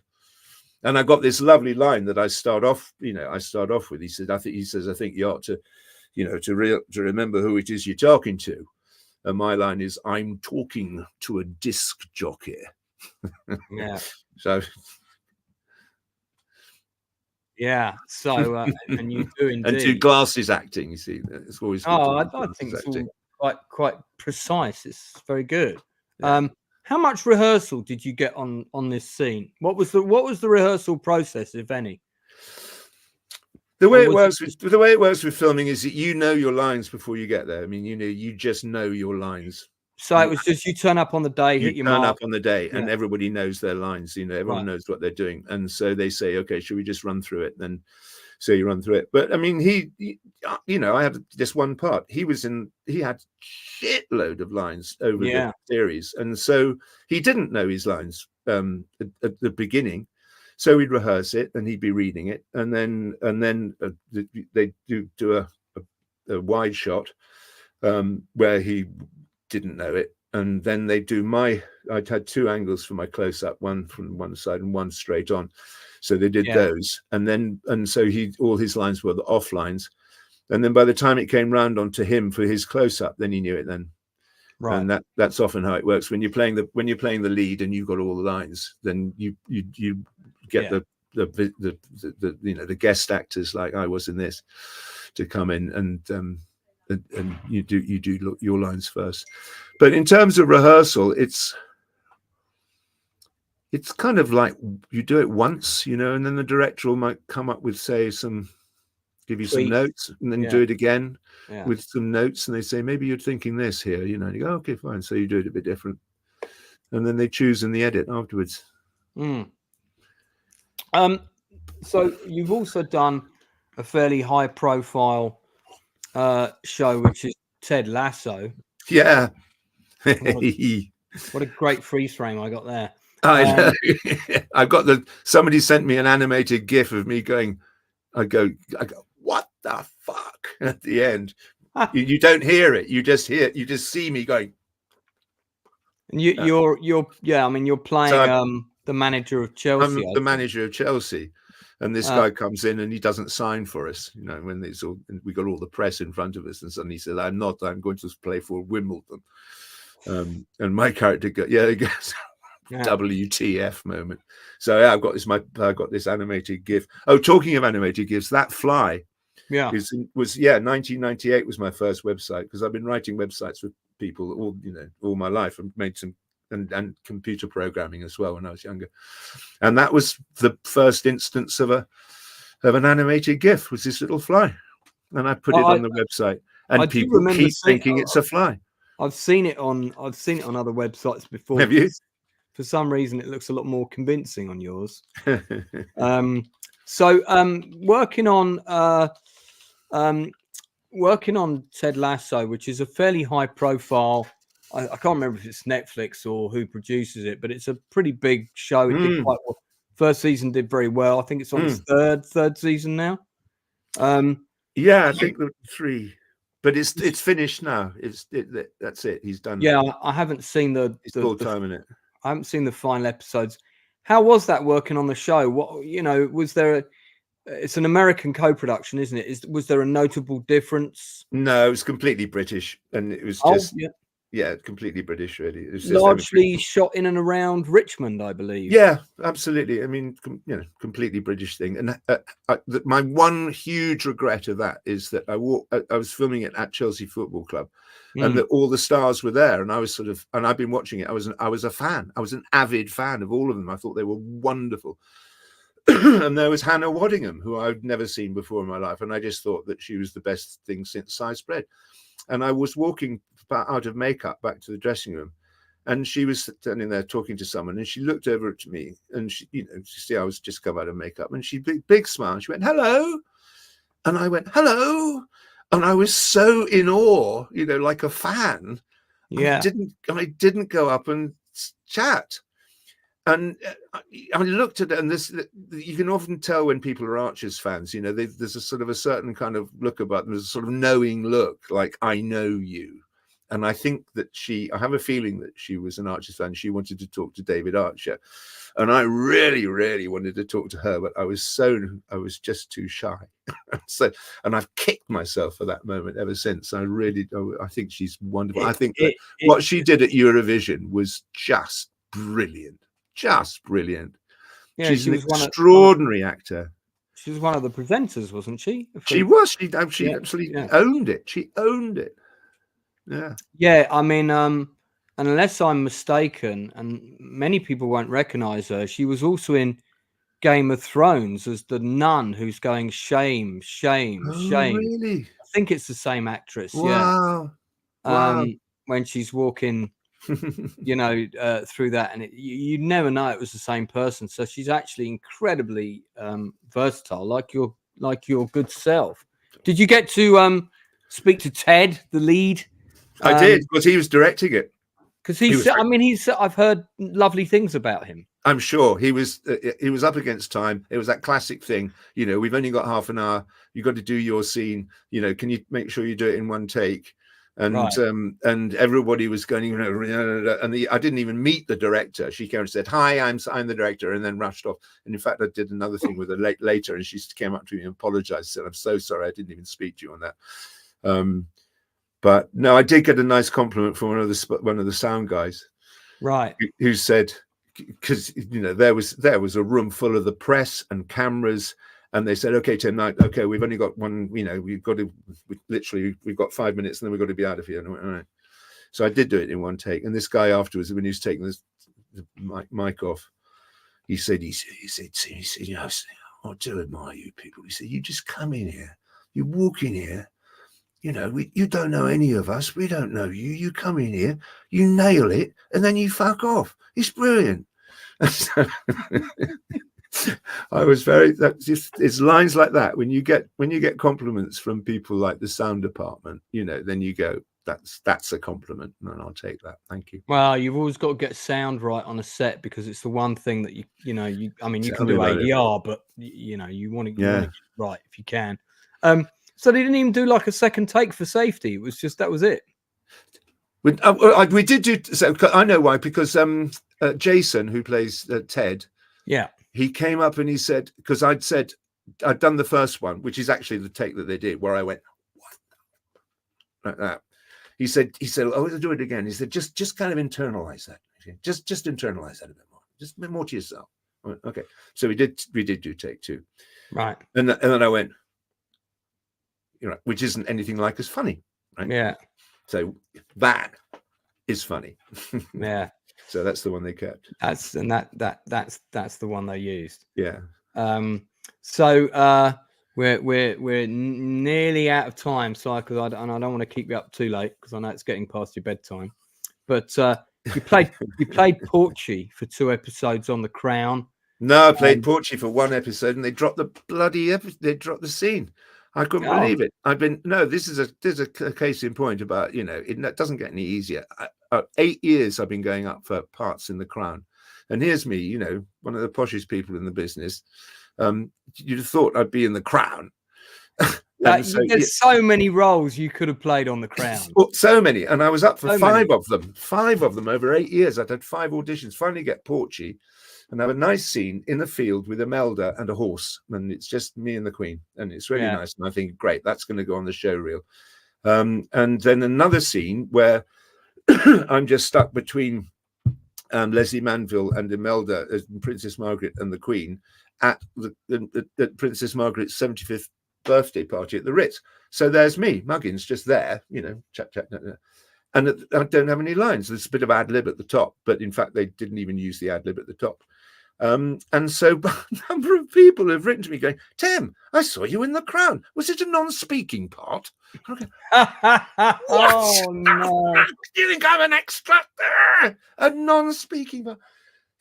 and I got this lovely line that I start off with. He said, I think you ought to. To remember who it is you're talking to. And my line is, I'm talking to a disc jockey. Yeah. So. Yeah. So, and you do indeed. And do glasses acting, you see. It's always. I think it's all quite precise. It's very good. Yeah. How much rehearsal did you get on this scene? What was the rehearsal process, if any? The way it works with filming is that you know your lines before you get there. I mean, you just know your lines. So it was just you turn up on the day, hit your mark. Turn up on the day, and everybody knows their lines. Everyone knows what they're doing, and so they say, "Okay, should we just run through it?" Then, So you run through it. But I mean, he you know, I had just one part. He had shitload of lines over the series, and so he didn't know his lines at the beginning. So we'd rehearse it, and he'd be reading it, and then they do a wide shot where he didn't know it, and then they do I'd had 2 angles for my close-up, one from one side and one straight on. So they did those, and so all his lines were the off lines, and then by the time it came round onto him for his close-up, then he knew it then. Right. And that's often how it works when you're playing the lead and you've got all the lines. Then you get the you know, the guest actors, like I was in this, to come in and you do your lines first. But in terms of rehearsal, it's kind of like you do it once, you know, and then the director might come up with, say, give you some notes, and then do it again with some notes, and they say, maybe you're thinking this here, you know, and you go, okay, fine. So you do it a bit different, and then they choose in the edit afterwards. So you've also done a fairly high profile show, which is Ted Lasso. Yeah. What a great freeze frame I got there. I know. I got somebody sent me an animated GIF of me going, I go, what the fuck at the end. You don't hear it. You just see me going. And you're playing the manager of Chelsea. I'm the manager of Chelsea. And this guy comes in and he doesn't sign for us, you know, when we got all the press in front of us, and suddenly he said, I'm going to play for Wimbledon. And my character goes, WTF moment. So I've got this animated GIF. Oh, talking of animated GIFs, that fly was 1998 was my first website, because I've been writing websites for people all my life. I've made some and computer programming as well when I was younger, and that was the first instance of an animated GIF, was this little fly, and I put it on the website, and people keep thinking it's a fly. I've seen it on other websites before. Have you? For some reason, it looks a lot more convincing on yours. So working on Ted Lasso, which is a fairly high profile. I can't remember if it's Netflix or who produces it, but it's a pretty big show. It did quite well. First season did very well. I think it's on its third season now. Yeah, I think the 3, but it's finished now. That's it. He's done. Yeah, I haven't seen the full time in it. I haven't seen the final episodes. How was that working on the show? What, you know, was there it's an American co-production, isn't it? Was there a notable difference? No, it was completely British, and it was just completely British, really. It was just largely shot in and around Richmond, I believe. Yeah, absolutely. I mean, completely British thing. And my one huge regret of that is that I was filming it at Chelsea Football Club, and that all the stars were there, and I was and I've been watching it. I was a fan. I was an avid fan of all of them. I thought they were wonderful. And there was Hannah Waddingham, who I'd never seen before in my life, and I just thought that she was the best thing since sliced bread. And I was walking out of makeup back to the dressing room, and she was standing there talking to someone, and she looked over at me, and she see, I was just come out of makeup, and she big smile. She went, "Hello," and I went, "Hello," and I was so in awe, like a fan. Yeah, I didn't go up and chat. And I looked at it, and you can often tell when people are Archers fans. There's a sort of a certain kind of look about them. There's a sort of knowing look, like I know you. And I think that I have a feeling that she was an Archers fan. She wanted to talk to David Archer, and I really, really wanted to talk to her, but I was just too shy. And I've kicked myself for that moment ever since. I think she's wonderful. I think what she did at Eurovision was just brilliant. Just brilliant. Yeah, she's an extraordinary actor. She was one of the presenters, wasn't she? She was. She absolutely owned it. She owned it. Yeah. Yeah, I mean, unless I'm mistaken, and many people won't recognize her, she was also in Game of Thrones as the nun who's going shame, shame, shame. Really? I think it's the same actress. Wow. Yeah. Wow. When she's walking through that, and you never know it was the same person. So she's actually incredibly versatile, like your like your good self. Did you get to speak to Ted, the lead? I did, because he was directing it. Because I've heard lovely things about him. I'm sure he was up against time. It was that classic thing, you know, we've only got half an hour. You've got to do your scene. You know, can you make sure you do it in one take? And and everybody was going, you know, and I didn't even meet the director. She came and said, "Hi, I'm the director," and then rushed off. And in fact, I did another thing with her later, and she came up to me and apologized. Said, "I'm so sorry, I didn't even speak to you on that." But no, I did get a nice compliment from one of the sound guys, right, who said, because you know there was a room full of the press and cameras, and they said, "Okay, Tim, okay, we've only got one. You know, we've got 5 minutes, and then we've got to be out of here." And I went, all right. So I did do it in one take. And this guy afterwards, when he was taking the mic off, he said, "You know, I do admire you people." He said, "You just come in here, you walk in here. You know, you don't know any of us. We don't know you. You come in here, you nail it, and then you fuck off. It's brilliant." I was it's lines like that. When you get compliments from people like the sound department, you know, then you go, that's a compliment, and I'll take that. Thank you. Well, you've always got to get sound right on a set, because it's the one thing that you can Tell do me about ADR, but you want to get it right if you can. So they didn't even do like a second take for safety. It was just that was it. We did do so. I know why, because Jason, who plays Ted, he came up and he said, because I'd said I'd done the first one, which is actually the take that they did, where I went, "What?" like that. He said, "Oh, I'll do it again." He said, just kind of internalize that. Just internalize that a bit more. Just a bit more to yourself. I went, okay. So we did do take two. Right. And then I went, you know, which isn't anything like as funny, right? Yeah. So that is funny. Yeah. So that's the one they kept. That's the one they used. Yeah. So we're nearly out of time, so I don't want to keep you up too late, because I know it's getting past your bedtime. But you played Porchy for 2 episodes on The Crown. No, I played Porchy for 1 episode, and they dropped they dropped the scene. I couldn't believe it. This is a case in point about, you know, it doesn't get any easier. 8 years I've been going up for parts in The Crown, and here's me, you know, one of the poshest people in the business. You'd have thought I'd be in The Crown. There's so many roles you could have played on The Crown. So many, and I was up for 5 of them. 5 of them over 8 years. I'd had 5 auditions. Finally get Porchy, and have a nice scene in the field with Imelda and a horse, and it's just me and the Queen, and it's really nice. And I think, great, that's going to go on the show reel. And then another scene where I'm just stuck between Leslie Manville and Imelda as Princess Margaret and the Queen at the Princess Margaret's 75th birthday party at the Ritz. So there's me, Muggins, just there, you know, chat, and I don't have any lines. There's a bit of ad lib at the top, but in fact they didn't even use the ad lib at the top. And so a number of people have written to me going, "Tim, I saw you in The Crown. Was it a non-speaking part?" Okay. Oh no! You think I'm an extra? A non-speaking part?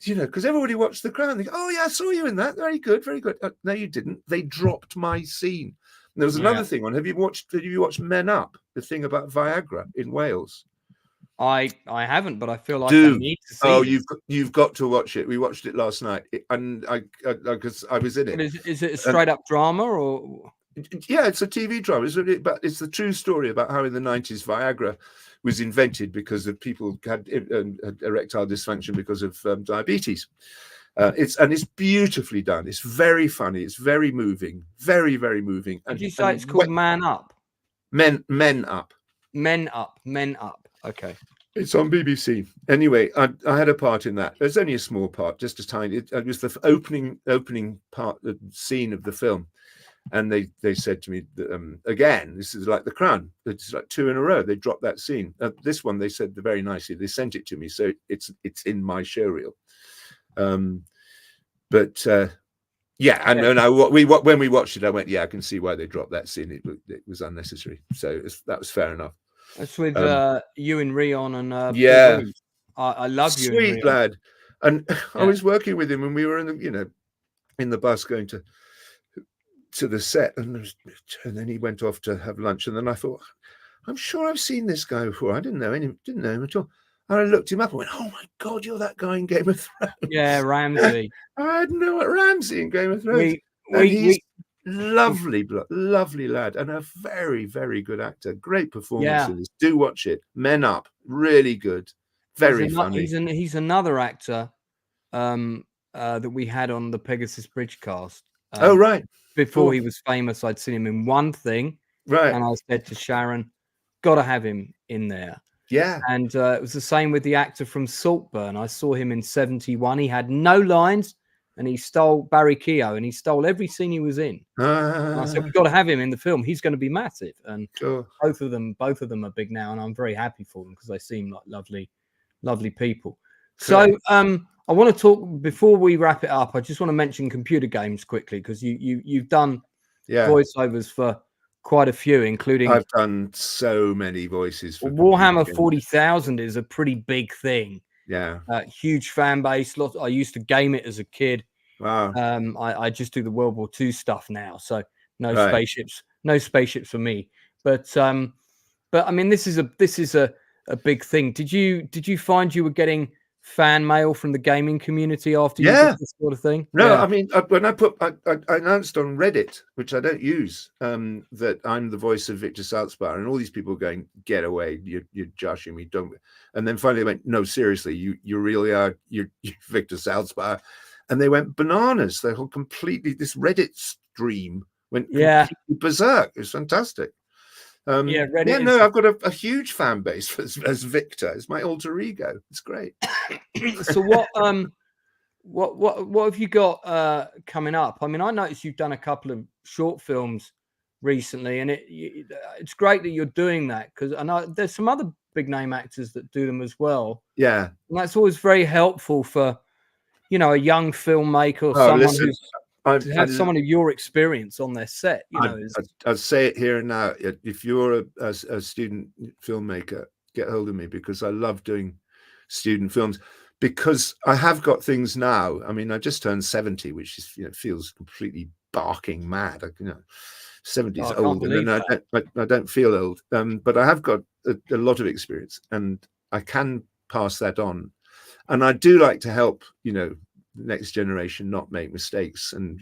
You know, because everybody watched The Crown. They go, "Oh yeah, I saw you in that. Very good, very good." No, you didn't. They dropped my scene. And there was another thing on. Have you watched Men Up? The thing about Viagra in Wales. I haven't, but I feel like I need to see. Oh, you've got to watch it. We watched it last night, and I because I was in it. Is it a straight up drama or? Yeah, it's a TV drama. But it's the true story about how in the 90s Viagra was invented because of people had erectile dysfunction because of diabetes. It's beautifully done. It's very funny. It's very moving. Very, very moving. Did you say it's called Man Up? Men Up. Men Up. Okay. It's on BBC. Anyway, I had a part in that. There's only a small part, just a tiny. It was the opening part, the scene of the film, and they said to me, again, this is like The Crown. It's like 2 in a row. They dropped that scene. This one, they said very nicely. They sent it to me, so it's in my show reel. Yeah, when we watched it, I went, yeah, I can see why they dropped that scene. It was unnecessary. So that was fair enough. It's with Ewan Rion and I love you, sweet lad. And I was working with him, and we were in the bus going to to the set, and then he went off to have lunch. And then I thought, I'm sure I've seen this guy before. I didn't know him at all. And I looked him up and went, oh my God, you're that guy in Game of Thrones. Yeah, Ramsay. I had no Ramsay in Game of Thrones. He's lovely lad, and a very, very good actor. Great performance in this. Do watch it. Men Up, really good, very funny. He's another actor that we had on the Pegasus Bridge cast. Oh right, before he was famous, I'd seen him in one thing, right, and I said to Sharon, "Got to have him in there." Yeah, and it was the same with the actor from Saltburn. I saw him in 71. He had no lines, and he stole Barry Keogh, and he stole every scene he was in. And I said, we've got to have him in the film. He's going to be massive. And both of them are big now, and I'm very happy for them because they seem like lovely people. So I want to talk, before we wrap it up, I just want to mention computer games quickly, because you've done voiceovers for quite a few, including I've done so many voices for Warhammer 40,000 is a pretty big thing. Yeah, huge fan base. I used to game it as a kid. Wow. I just do the World War II stuff now, so no spaceships for me. But I mean, this is a big thing. Did you find you were getting fan mail from the gaming community after you did this sort of thing? No, I mean, when I announced on Reddit, which I don't use, that I'm the voice of Victor Saltzpauer, and all these people going, "Get away, you're joshing me, don't." And then finally they went, "No, seriously, you really are, you're Victor Saltzpauer," and they went bananas. They whole this Reddit stream went completely berserk. It was fantastic. Reddit I've got a huge fan base as Victor. It's my alter ego. It's great. So what have you got coming up? I mean, I noticed you've done a couple of short films recently, and it's great that you're doing that, because I know there's some other big name actors that do them as well. Yeah, and that's always very helpful for a young filmmaker or someone who's to have someone of your experience on their set. I'll say it here and now. If you're a student filmmaker, get hold of me, because I love doing student films, because I have got things now. I mean, I just turned 70, which is feels completely barking mad. 70 is old, and I don't feel old. But I have got a lot of experience, and I can pass that on. And I do like to help next generation not make mistakes, and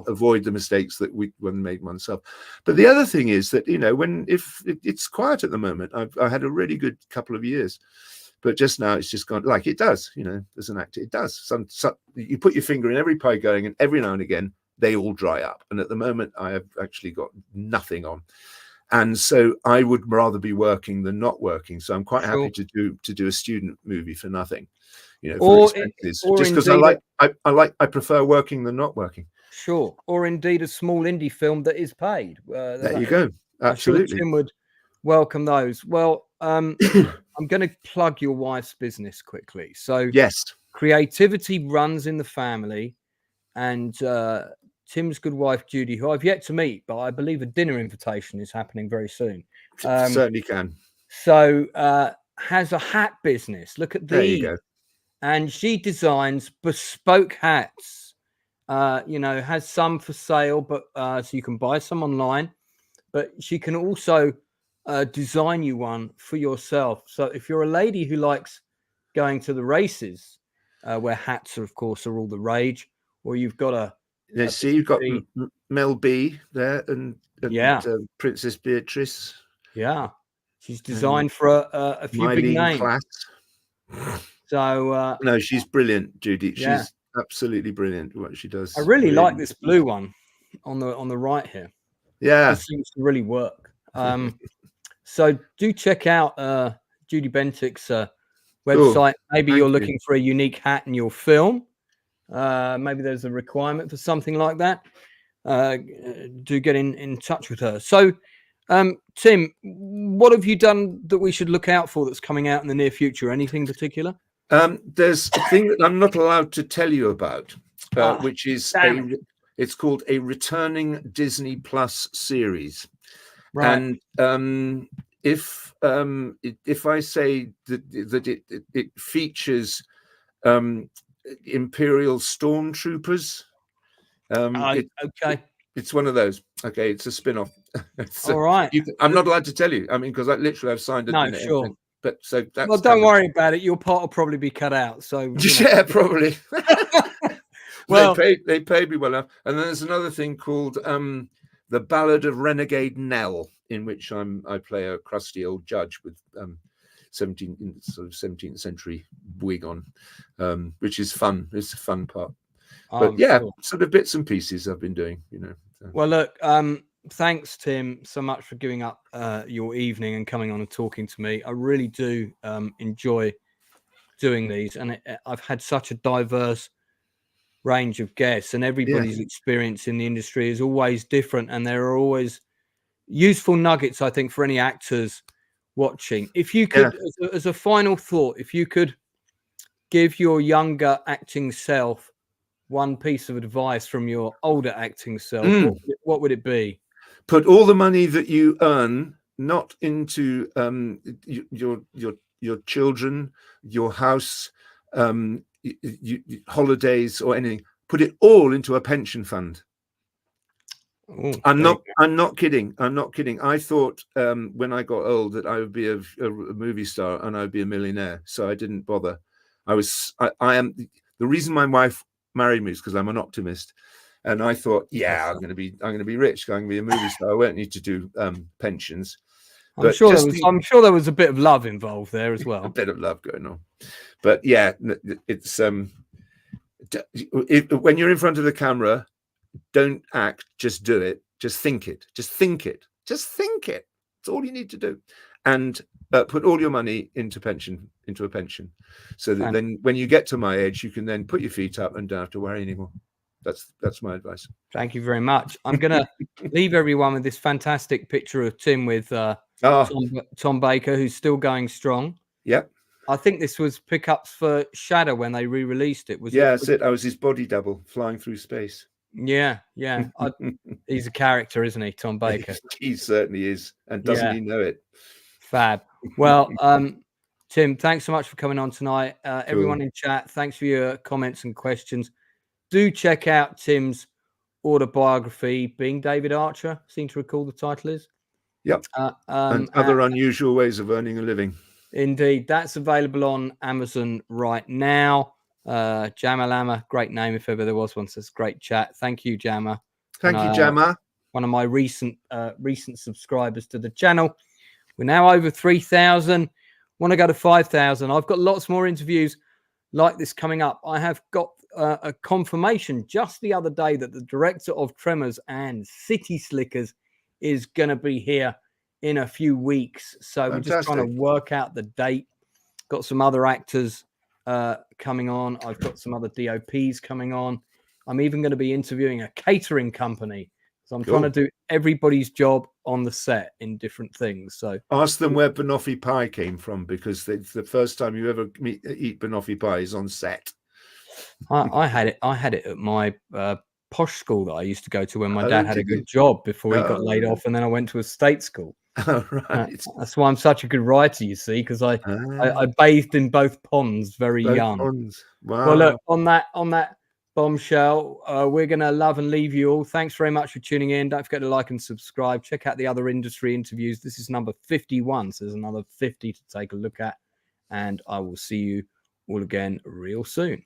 avoid the mistakes that one made oneself. But the other thing is that if it's quiet at the moment, I had a really good couple of years, but just now it's just gone like it does. As an actor, it does. Some you put your finger in every pie going, and every now and again they all dry up. And at the moment, I have actually got nothing on, and so I would rather be working than not working. So I'm quite happy to do a student movie for nothing. For expenses, just because I prefer working than not working. Sure, or indeed a small indie film that is paid. There you go. Absolutely, I'm sure Tim would welcome those. Well, I'm going to plug your wife's business quickly. So yes, creativity runs in the family, and Tim's good wife Judy, who I've yet to meet, but I believe a dinner invitation is happening very soon. Certainly can. So has a hat business. Look at these. There you go. And she designs bespoke hats. Has some for sale, but so you can buy some online. But she can also design you one for yourself. So if you're a lady who likes going to the races, where hats are, of course, are all the rage, or you've got you've got Mel B there, and Princess Beatrice. Yeah, she's designed for a few big names. Class. So no, she's brilliant, Judy. She's absolutely brilliant what she does. I really like this blue one on the right here. Yeah, it seems to really work. So do check out Judy Bentinck's website. Maybe you're looking for a unique hat in your film. Maybe there's a requirement for something like that. Do get in touch with her. So Tim, what have you done that we should look out for that's coming out in the near future? Anything particular? There's a thing that I'm not allowed to tell you about, which is it's called a returning Disney Plus series. Right. And if I say that it features Imperial stormtroopers, okay. It's one of those. Okay, it's a spin-off. So All right. I'm not allowed to tell you. I mean, because I literally have signed it. No, sure. But so that's Well, don't worry about it. Your part will probably be cut out. So yeah, probably. Well, they paid me well enough. And then there's another thing called The Ballad of Renegade Nell, in which I play a crusty old judge with 17th century wig on, which is fun. It's a fun part. But sure. Sort of bits and pieces I've been doing, So. Well, look, thanks, Tim, so much for giving up your evening and coming on and talking to me. I really do enjoy doing these, and I've had such a diverse range of guests, and everybody's experience in the industry is always different, and there are always useful nuggets, I think, for any actors watching. If you could, as a final thought, if you could give your younger acting self one piece of advice from your older acting self, what would it be? Put all the money that you earn not into your children, your house, holidays or anything. Put it all into a pension fund. Ooh, I'm not kidding. I thought when I got old that I would be a movie star and I'd be a millionaire, so I didn't bother. I am the reason my wife married me is because I'm an optimist, and I thought, I'm going to be rich. I'm going to be a movie star. I won't need to do pensions. I'm sure there was a bit of love involved there as well. A bit of love going on, but it's when you're in front of the camera, don't act, just do it. Just think it. Just think it. That's all you need to do, and put all your money into a pension, so that then when you get to my age, you can then put your feet up and don't have to worry anymore. That's my advice. Thank you very much. I'm going to leave everyone with this fantastic picture of Tim with Tom Baker, who's still going strong. Yep. I think this was pickups for Shadow when they re-released it. That's it. I was his body double flying through space. Yeah. He's a character, isn't he, Tom Baker? He certainly is, and doesn't he know it? Fab. Well, Tim, thanks so much for coming on tonight. Everyone in chat, thanks for your comments and questions. Do check out Tim's autobiography, Being David Archer. Seem to recall the title is. Yep. And other unusual ways of earning a living. Indeed. That's available on Amazon right now. Jamalama, great name if ever there was one. Says great chat. Thank you, Jammer. Thank you, Jammer. One of my recent subscribers to the channel. We're now over 3,000. Want to go to 5,000. I've got lots more interviews like this coming up. I have got a confirmation just the other day that the director of Tremors and City Slickers is going to be here in a few weeks. So Fantastic. We're just trying to work out the date. Got some other actors coming on. I've got some other DOPs coming on. I'm even going to be interviewing a catering company. So I'm trying to do everybody's job on the set in different things. So ask them where banoffee pie came from, because it's the first time you ever eat banoffee pie is on set. I had it at my posh school that I used to go to when my dad had a good job before he got laid off, and then I went to a state school. Oh, right. That's why I'm such a good writer, you see, because I bathed in both ponds very young. Ponds. Wow. Well, look, on that bombshell, we're going to love and leave you all. Thanks very much for tuning in. Don't forget to like and subscribe. Check out the other industry interviews. This is number 51, so there's another 50 to take a look at, and I will see you all again real soon.